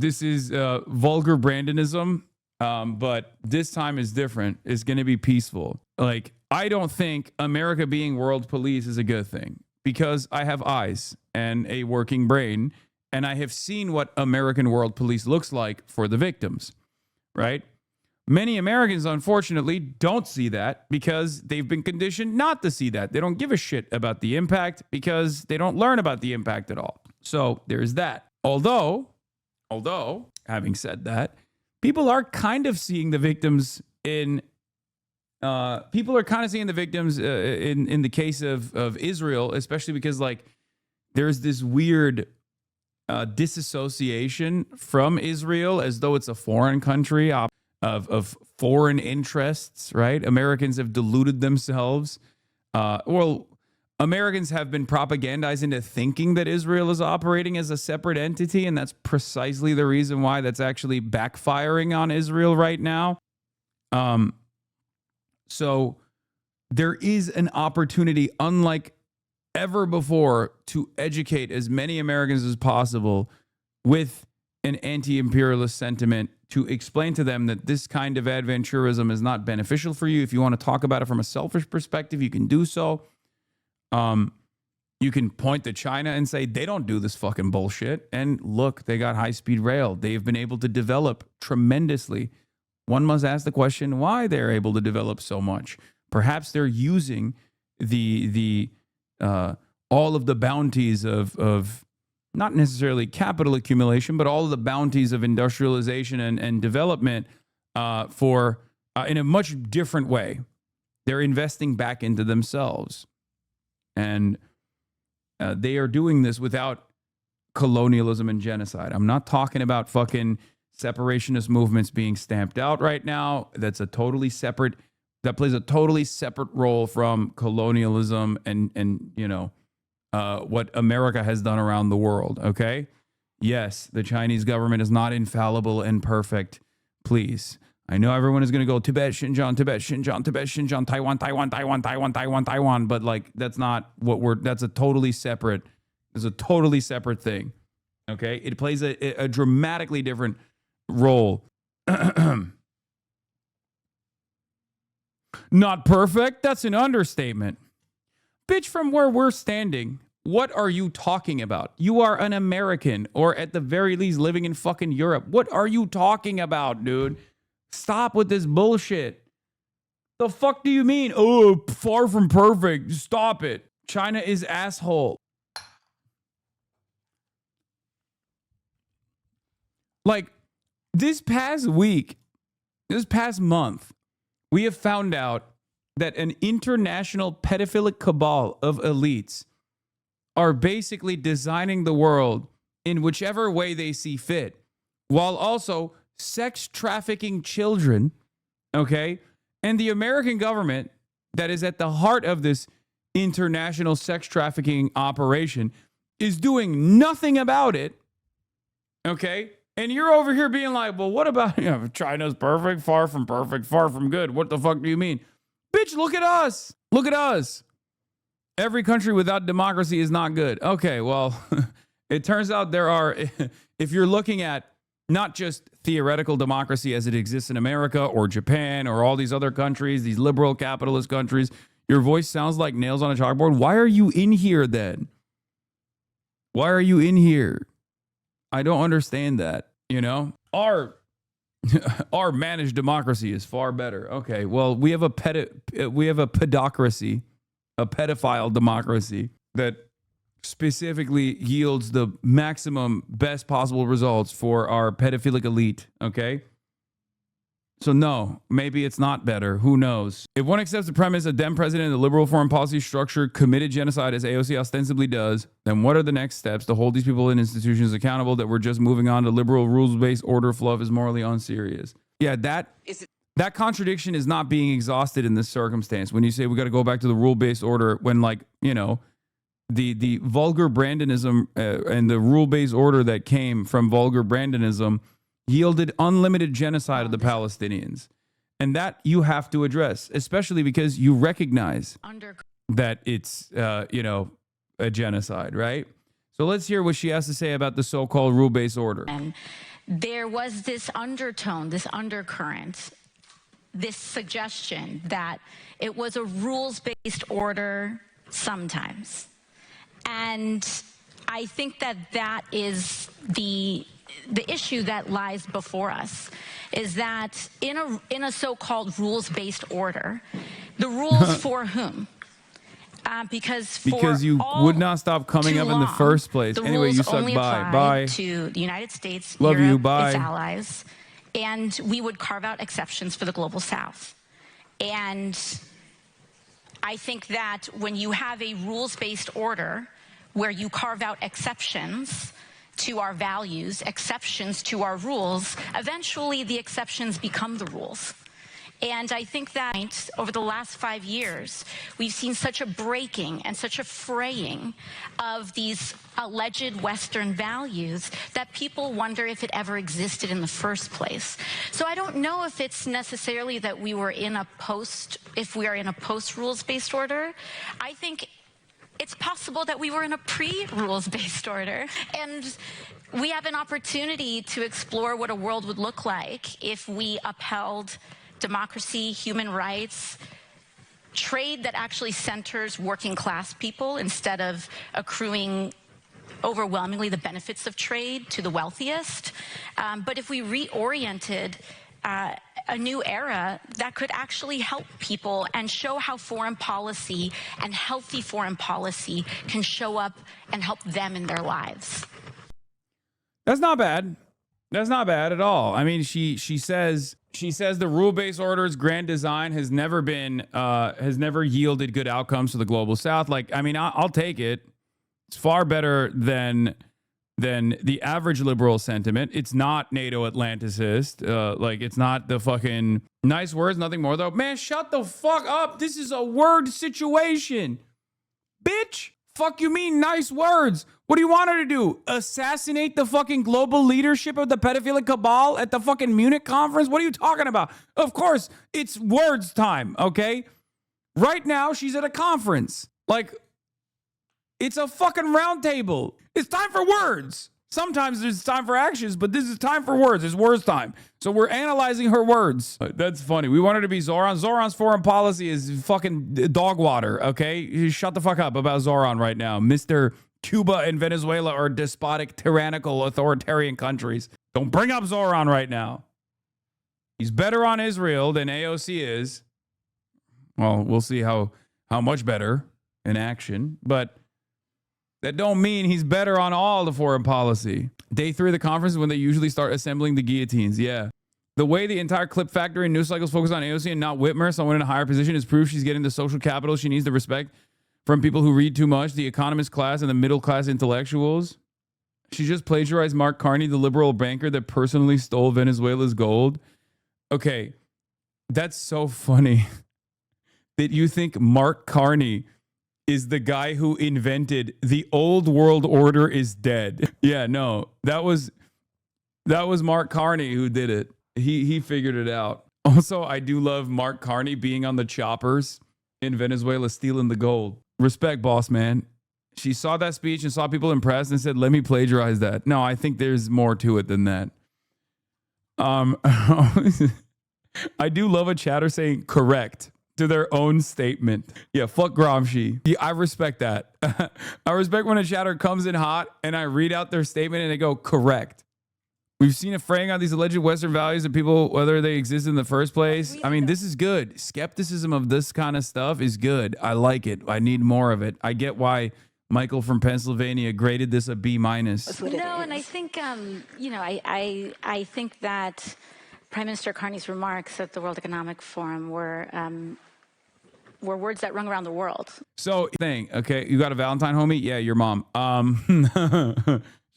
this is vulgar Brandonism, but this time is different. It's going to be peaceful. Like, I don't think America being world police is a good thing, because I have eyes and a working brain, and I have seen what American world police looks like for the victims, right? Many Americans, unfortunately, don't see that because they've been conditioned not to see that. They don't give a shit about the impact because they don't learn about the impact at all. So there's that. Although, having said that, people are kind of seeing the victims in the case of Israel, especially because, like, there's this weird disassociation from Israel as though it's a foreign country of foreign interests, right? Americans have deluded themselves. Americans have been propagandized into thinking that Israel is operating as a separate entity, and that's precisely the reason why that's actually backfiring on Israel right now. So there is an opportunity, unlike ever before, to educate as many Americans as possible with an anti-imperialist sentiment, to explain to them that this kind of adventurism is not beneficial for you. If you want to talk about it from a selfish perspective, you can do so. You can point to China and say, they don't do this fucking bullshit. And look, they got high-speed rail. They've been able to develop tremendously. One must ask the question why they're able to develop so much. Perhaps they're using all of the bounties of not necessarily capital accumulation, but all of the bounties of industrialization and development in a much different way. They're investing back into themselves. And they are doing this without colonialism and genocide. I'm not talking about fucking separationist movements being stamped out right now. That plays a totally separate role from colonialism and you know, what America has done around the world. Okay. Yes, the Chinese government is not infallible and perfect. Please. I know everyone is going to go Tibet, Xinjiang, Tibet, Xinjiang, Tibet, Xinjiang, Taiwan, Taiwan, Taiwan, Taiwan, Taiwan, Taiwan. But like, that's not what that's a totally separate thing. Okay. It plays a dramatically different role. Not perfect. That's an understatement. Bitch, from where we're standing, what are you talking about? You are an American, or at the very least living in fucking Europe. What are you talking about, dude? Stop with this bullshit. The fuck do you mean? Oh, far from perfect. Stop it. China is asshole. Like, this past month, we have found out that an international pedophilic cabal of elites are basically designing the world in whichever way they see fit, while also sex trafficking children, okay? And the American government that is at the heart of this international sex trafficking operation is doing nothing about it, okay? And you're over here being like, well, what about, you know, China's perfect, far from good. What the fuck do you mean? Bitch, look at us. Look at us. Every country without democracy is not good. Okay, well, it turns out there are, if you're looking at not just theoretical democracy as it exists in America or Japan or all these other countries, these liberal capitalist countries, your voice sounds like nails on a chalkboard. Why are you in here then? Why are you in here? I don't understand that, you know? Our managed democracy is far better. Okay, well, we have a pedocracy, a pedophile democracy that specifically yields the maximum best possible results for our pedophilic elite, okay? So no, maybe it's not better. Who knows? If one accepts the premise a Dem president and the liberal foreign policy structure committed genocide as AOC ostensibly does, then what are the next steps to hold these people and institutions accountable that we're just moving on to liberal rules-based order fluff is morally unserious? Yeah, that contradiction is not being exhausted in this circumstance. When you say we got to go back to the rule-based order, when, like, you know, the vulgar Brandonism and the rule-based order that came from vulgar Brandonism yielded unlimited genocide of the Palestinians. And that you have to address, especially because you recognize that it's, you know, a genocide, right? So let's hear what she has to say about the so-called rule-based order.
And there was this undertone, this undercurrent, this suggestion that it was a rules-based order sometimes. And I think that that is the issue that lies before us, is that in a so-called rules-based order, the rules for whom? Because
you would not stop coming up in the first place. Anyway, you suck. Bye.
To the United States,
love
Europe,
you. Bye.
its allies, and we would carve out exceptions for the global South. And I think that when you have a rules-based order where you carve out exceptions to our values, exceptions to our rules, eventually the exceptions become the rules. And I think that over the last 5 years, we've seen such a breaking and such a fraying of these alleged Western values that people wonder if it ever existed in the first place. So I don't know if it's necessarily that we are in a post-rules-based order. I think it's possible that we were in a pre-rules-based order, and we have an opportunity to explore what a world would look like if we upheld democracy, human rights, trade that actually centers working class people instead of accruing overwhelmingly the benefits of trade to the wealthiest. But if we reoriented a new era that could actually help people and show how foreign policy and healthy foreign policy can show up and help them in their lives.
That's not bad. That's not bad at all. I mean, she says She says the rule-based order's grand design has never yielded good outcomes for the global South. Like, I mean, I'll take it. It's far better than the average liberal sentiment. It's not NATO Atlanticist. Like, it's not the fucking nice words, nothing more though. Man, shut the fuck up. This is a word situation. Bitch, fuck you mean nice words? What do you want her to do? Assassinate the fucking global leadership of the pedophilic cabal at the fucking Munich conference? What are you talking about? Of course, it's words time, okay? Right now, she's at a conference. Like, it's a fucking round table. It's time for words. Sometimes there's time for actions, but this is time for words. It's words time. So we're analyzing her words. That's funny. We want her to be Zoran. Zoran's foreign policy is fucking dog water, okay? Shut the fuck up about Zoran right now. Mr. Cuba and Venezuela are despotic, tyrannical, authoritarian countries. Don't bring up Zoran right now. He's better on Israel than AOC is. Well, we'll see how much better in action, but that don't mean he's better on all the foreign policy. Day 3 of the conference is when they usually start assembling the guillotines. Yeah. The way the entire clip factory and news cycles focus on AOC and not Whitmer, someone in a higher position, is proof she's getting the social capital she needs to respect from people who read too much, the economist class and the middle class intellectuals. She just plagiarized Mark Carney, the liberal banker that personally stole Venezuela's gold. Okay, that's so funny that you think Mark Carney is the guy who invented the old world order is dead. Yeah, no, that was Mark Carney who did it. He figured it out. Also, I do love Mark Carney being on the choppers in Venezuela stealing the gold. Respect, boss man. She saw that speech and saw people impressed and said, let me plagiarize that. No, I think there's more to it than that. I do love a chatter saying correct to their own statement. Yeah, fuck Gramsci. Yeah, I respect that. I respect when a chatter comes in hot and I read out their statement and they go correct. We've seen a fraying on these alleged Western values of people, whether they exist in the first place. I mean, this is good. Skepticism of this kind of stuff is good. I like it. I need more of it. I get why Michael from Pennsylvania graded this a B-.
No, and I think, I think that Prime Minister Carney's remarks at the World Economic Forum were words that rung around the world.
So, okay, you got a Valentine, homie? Yeah, your mom.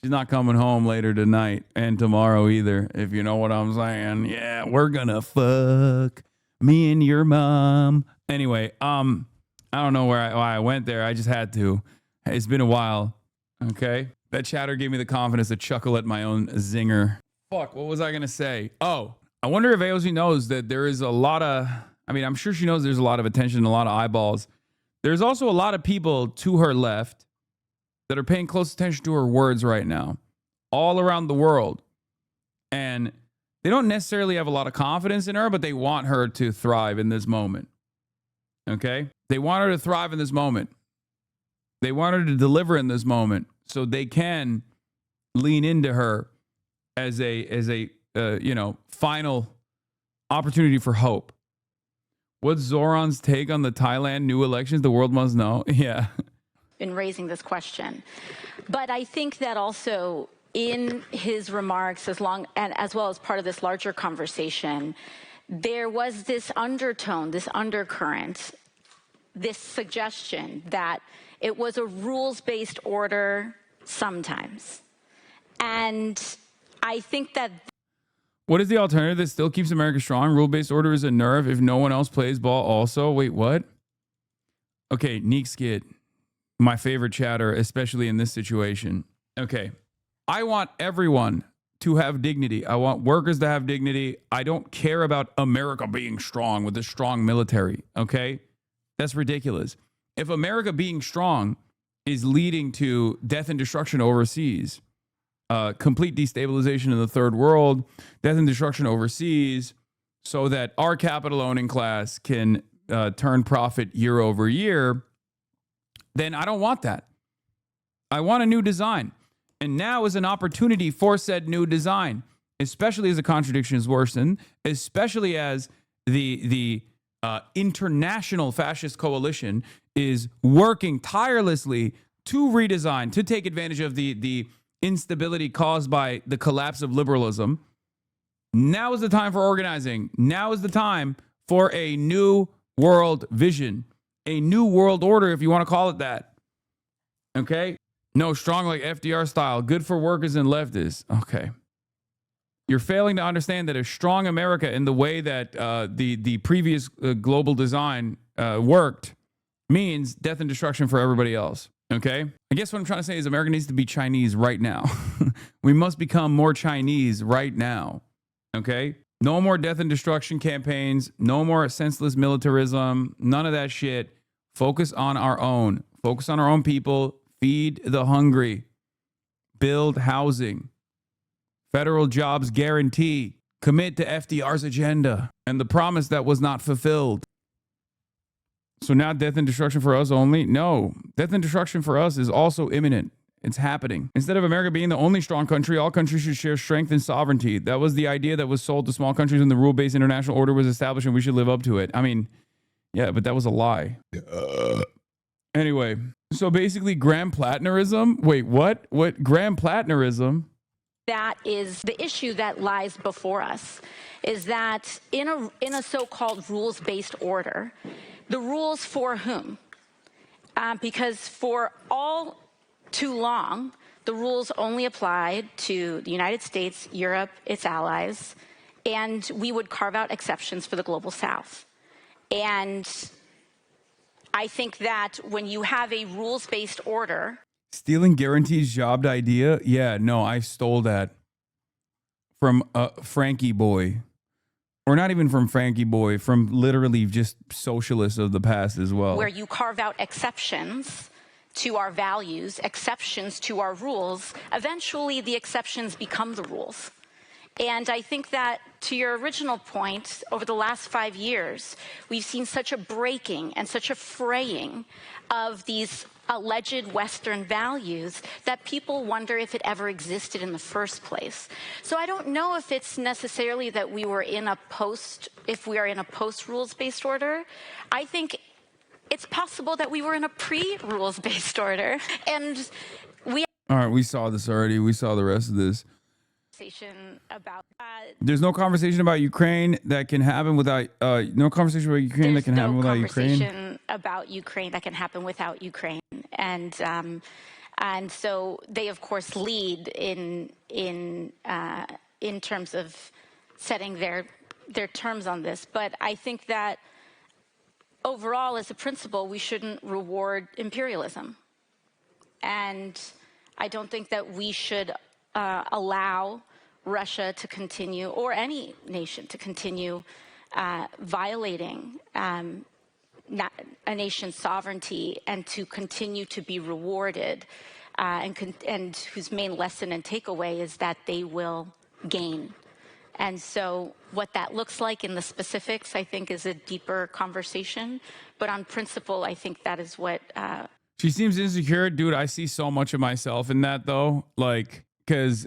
She's not coming home later tonight and tomorrow either, if you know what I'm saying. Yeah, we're gonna fuck me and your mom. Anyway, I don't know why I went there. I just had to. It's been a while. Okay, that chatter gave me the confidence to chuckle at my own zinger. Fuck, what was I gonna say? Oh, I wonder if AOC knows that there is a lot of, I mean, I'm sure she knows there's a lot of attention and a lot of eyeballs. There's also a lot of people to her left that are paying close attention to her words right now, all around the world. And they don't necessarily have a lot of confidence in her, but they want her to thrive in this moment. Okay? They want her to thrive in this moment. They want her to deliver in this moment so they can lean into her as a final opportunity for hope. What's Zoran's take on the Thailand new elections? The world must know. Yeah.
In raising this question. But I think that also in his remarks, as well as part of this larger conversation, there was this undertone, this undercurrent, this suggestion that it was a rules-based order sometimes. And I think that...
What is the alternative that still keeps America strong? Rule-based order is a nerve if no one else plays ball also? Wait, what? Okay, Neek Skid. My favorite chatter, especially in this situation. Okay. I want everyone to have dignity. I want workers to have dignity. I don't care about America being strong with a strong military. Okay. That's ridiculous. If America being strong is leading to death and destruction overseas, complete destabilization in the third world, death and destruction overseas, so that our capital owning class can turn profit year over year, then I don't want that. I want a new design. And now is an opportunity for said new design, especially as the contradiction is worsened, especially as the international fascist coalition is working tirelessly to redesign, to take advantage of the instability caused by the collapse of liberalism. Now is the time for organizing. Now is the time for a new world vision, a new world order, if you want to call it that. Okay? No, strong like FDR style, good for workers and leftists. Okay. You're failing to understand that a strong America in the way that the previous global design worked means death and destruction for everybody else. Okay? I guess what I'm trying to say is America needs to be Chinese right now. We must become more Chinese right now. Okay? No more death and destruction campaigns. No more senseless militarism. None of that shit. Focus on our own. Focus on our own people. Feed the hungry. Build housing. Federal jobs guarantee. Commit to FDR's agenda and the promise that was not fulfilled. So now death and destruction for us only? No. Death and destruction for us is also imminent. It's happening. Instead of America being the only strong country, all countries should share strength and sovereignty. That was the idea that was sold to small countries when the rule-based international order was established, and we should live up to it. I mean, yeah, but that was a lie. Anyway, so basically Grand Platinnerism. Wait, what? What? Grand Platinnerism?
That is the issue that lies before us, is that in a so-called rules-based order, the rules for whom? Because for all too long, the rules only applied to the United States, Europe, its allies, and we would carve out exceptions for the global south. And I think that when you have a rules-based order...
Stealing guarantees job idea? Yeah, no, I stole that from Frankie Boy. Or not even from Frankie Boy, from literally just socialists of the past as well.
Where you carve out exceptions to our values, exceptions to our rules, eventually the exceptions become the rules. And I think that, to your original point, over the last 5 years, we've seen such a breaking and such a fraying of these alleged Western values that people wonder if it ever existed in the first place. So I don't know if it's necessarily that we are in a post-rules-based order. I think it's possible that we were in a pre-rules-based order. And
all right, we saw this already. We saw the rest of this.
About
there's no conversation about Ukraine that can happen without no conversation about Ukraine that can happen without Ukraine.
Conversation about Ukraine that can happen without Ukraine, and so they of course lead in terms of setting their terms on this. But I think that overall, as a principle, we shouldn't reward imperialism, and I don't think that we should allow Russia to continue, or any nation to continue violating a nation's sovereignty, and to continue to be rewarded, and whose main lesson and takeaway is that they will gain. And so what that looks like in the specifics, I think, is a deeper conversation. But on principle, I think that is what...
She seems insecure. Dude, I see so much of myself in that, though. Like, because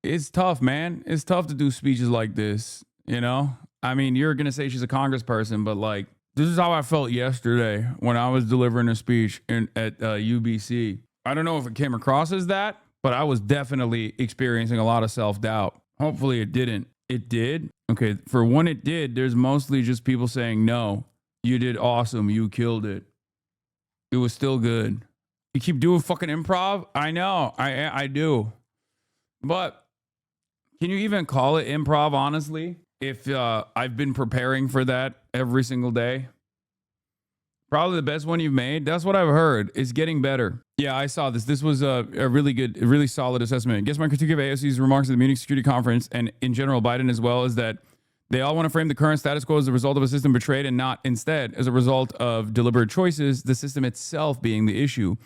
it's tough, man. It's tough to do speeches like this, you know? I mean, you're going to say she's a congressperson, but like, this is how I felt yesterday when I was delivering a speech at UBC. I don't know if it came across as that, but I was definitely experiencing a lot of self-doubt. Hopefully it didn't. It did? Okay, for when it did, there's mostly just people saying, no, you did awesome. You killed it. It was still good. You keep doing fucking improv? I know. I do. But can you even call it improv, honestly? If I've been preparing for that every single day? Probably the best one you've made. That's what I've heard. It's getting better. Yeah, I saw this. This was a really good, a really solid assessment. I guess my critique of AOC's remarks at the Munich Security Conference, and in general Biden as well, is that they all want to frame the current status quo as the result of a system betrayed, and not instead as a result of deliberate choices, the system itself being the issue.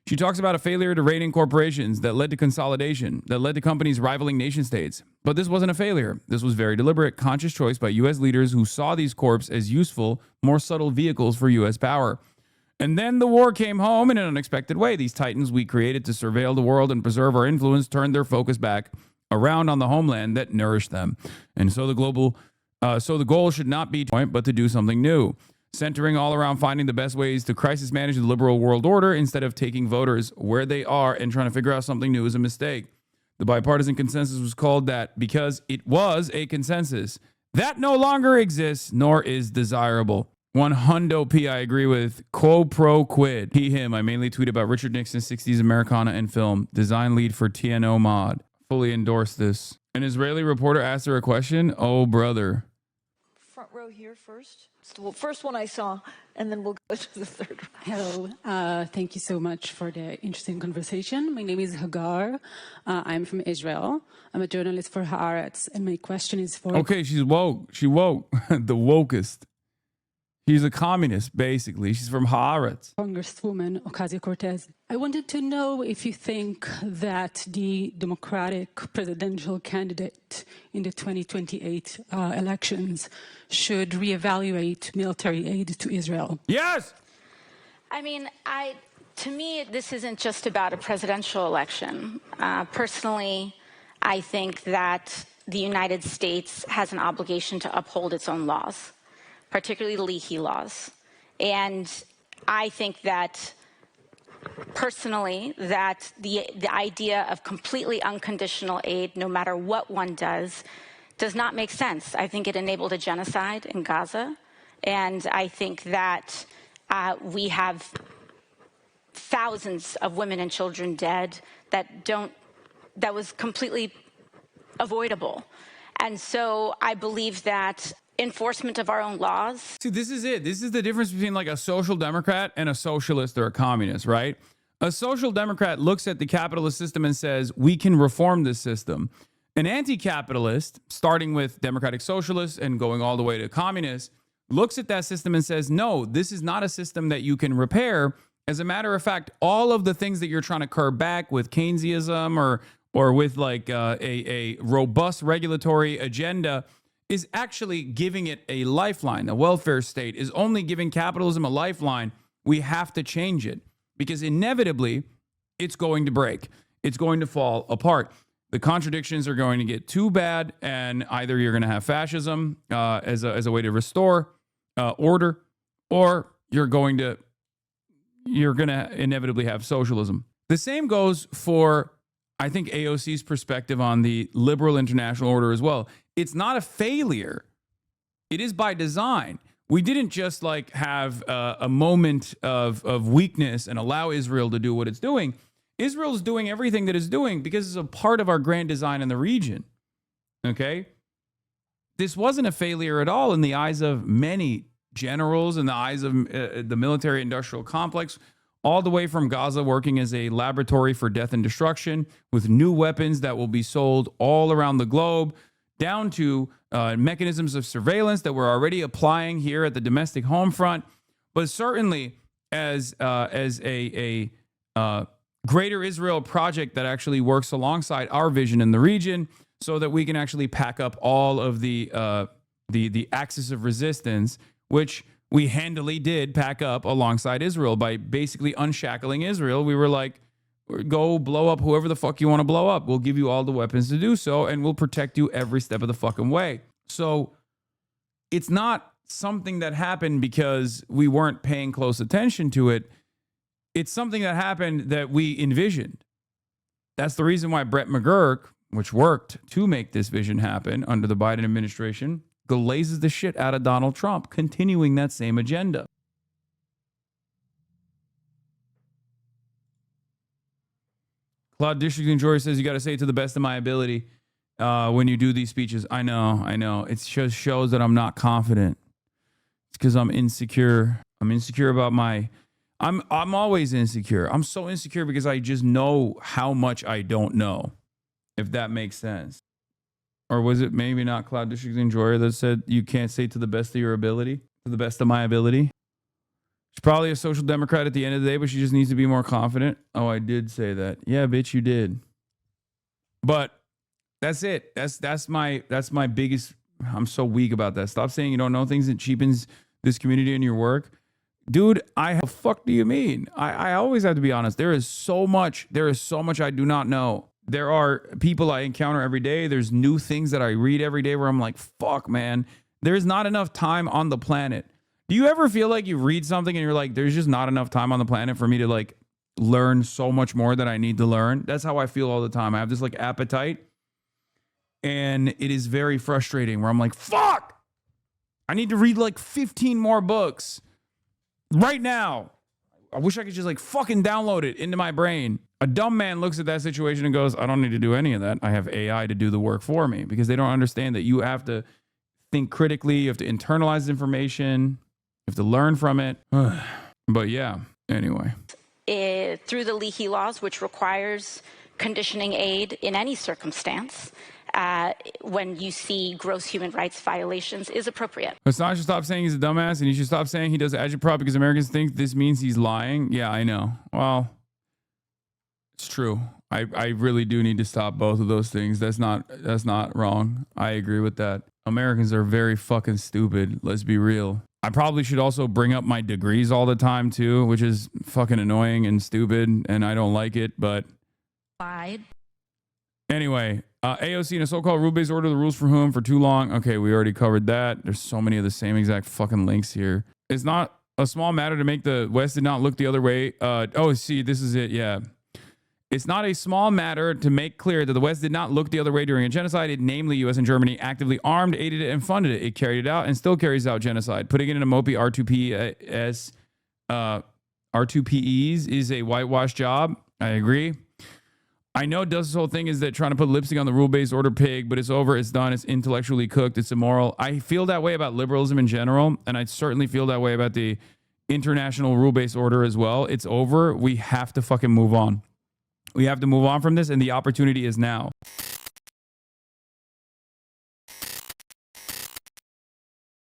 She talks about a failure to rein in corporations that led to consolidation, that led to companies rivaling nation states. But this wasn't a failure. This was very deliberate, conscious choice by U.S. leaders who saw these corps as useful, more subtle vehicles for U.S. power. And then the war came home in an unexpected way. These titans we created to surveil the world and preserve our influence turned their focus back around on the homeland that nourished them. And so the goal should not be to point, but to do something new, centering all around finding the best ways to crisis manage the liberal world order instead of taking voters where they are and trying to figure out something new is a mistake. The bipartisan consensus was called that because it was a consensus. That no longer exists, nor is desirable. One hundo P I agree with. Quo pro quid. He, him. I mainly tweet about Richard Nixon's 60s Americana and film. Design lead for TNO mod. Fully endorse this. An Israeli reporter asked her a question. Oh, brother.
Front row here first. It's the first one I saw, and then we'll go to the third one.
Hello. Thank you so much for the interesting conversation. My name is Hagar. I'm from Israel. I'm a journalist for Haaretz, and my question is for...
Okay, she's woke. She woke. The wokest. She's a communist, basically. She's from Haaretz.
Congresswoman Ocasio-Cortez. I wanted to know if you think that the Democratic presidential candidate in the 2028 elections should reevaluate military aid to Israel.
Yes!
I mean, to me, this isn't just about a presidential election. Personally, I think that the United States has an obligation to uphold its own laws, particularly the Leahy laws. And I think that, personally, that the idea of completely unconditional aid, no matter what one does not make sense. I think it enabled a genocide in Gaza. And I think that we have thousands of women and children dead that was completely avoidable. And so I believe that enforcement of our own laws.
See, this is it. This is the difference between like a social democrat and a socialist or a communist, right? A social democrat looks at the capitalist system and says, we can reform this system. An anti-capitalist, starting with democratic socialists and going all the way to communists, looks at that system and says, no, this is not a system that you can repair. As a matter of fact, all of the things that you're trying to curb back with Keynesianism or with like a robust regulatory agenda is actually giving it a lifeline. A welfare state is only giving capitalism a lifeline. We have to change it because inevitably it's going to break. It's going to fall apart. The contradictions are going to get too bad, and either you're going to have fascism as a way to restore order, or you're going to inevitably have socialism. The same goes for, I think, AOC's perspective on the liberal international order as well. It's not a failure. It is by design. We didn't just like have a moment of weakness and allow Israel to do what it's doing. Israel's doing everything that it's doing because it's a part of our grand design in the region. Okay? This wasn't a failure at all in the eyes of many generals, in the eyes of the military industrial complex, all the way from Gaza working as a laboratory for death and destruction with new weapons that will be sold all around the globe, down to mechanisms of surveillance that we're already applying here at the domestic home front, but certainly as a greater Israel project that actually works alongside our vision in the region, so that we can actually pack up all of the axis of resistance, which we handily did pack up alongside Israel by basically unshackling Israel. We were like, go blow up whoever the fuck you want to blow up. We'll give you all the weapons to do so, and we'll protect you every step of the fucking way. So it's not something that happened because we weren't paying close attention to it. It's something that happened that we envisioned. That's the reason why Brett McGurk, which worked to make this vision happen under the Biden administration, glazes the shit out of Donald Trump, continuing that same agenda. Claude District Enjoyer says, you got to say it to the best of my ability when you do these speeches. I know. It just shows that I'm not confident. It's because I'm insecure. I'm insecure about I'm always insecure. I'm so insecure because I just know how much I don't know, if that makes sense. Or was it maybe not Cloud District Enjoyer that said you can't say to the best of your ability, to the best of my ability? She's probably a social democrat at the end of the day, but she just needs to be more confident. Oh, I did say that. Yeah, bitch, you did. But that's it. That's my biggest. I'm so weak about that. Stop saying you don't know things. That cheapens this community and your work. Dude, the fuck do you mean? I always have to be honest. There is so much I do not know. There are people I encounter every day. There's new things that I read every day where I'm like, fuck, man. There's not enough time on the planet. Do you ever feel like you read something and you're like, there's just not enough time on the planet for me to like learn so much more that I need to learn. That's how I feel all the time. I have this like appetite, and it is very frustrating where I'm like, fuck, I need to read like 15 more books right now. I wish I could just like fucking download it into my brain. A dumb man looks at that situation and goes, I don't need to do any of that. I have AI to do the work for me, because they don't understand that you have to think critically. You have to internalize information. You have to learn from it. But yeah, anyway.
Through the Leahy laws, which requires conditioning aid in any circumstance, when you see gross human rights violations, is appropriate.
Hasan should stop saying he's a dumbass, and he should stop saying he does agitprop because Americans think this means he's lying. Yeah, I know. Well, it's true. I really do need to stop both of those things. That's not wrong. I agree with that. Americans are very fucking stupid. Let's be real. I probably should also bring up my degrees all the time too, which is fucking annoying and stupid, and I don't like it, but anyway, AOC in a so-called rule-based order, the rules for whom for too long. Okay, we already covered that. There's so many of the same exact fucking links here. It's not a small matter to make the West did not look the other way. Oh, see, this is it. Yeah. It's not a small matter to make clear that the West did not look the other way during a genocide. It, namely, U.S. and Germany actively armed, aided it, and funded it. It carried it out and still carries out genocide. Putting it in a mopey R2Pes is a whitewash job. I agree. I know Does this whole thing is that trying to put lipstick on the rule-based order pig, but it's over, it's done, it's intellectually cooked, it's immoral. I feel that way about liberalism in general, and I certainly feel that way about the international rule-based order as well. It's over. We have to fucking move on. We have to move on from this, and the opportunity is now.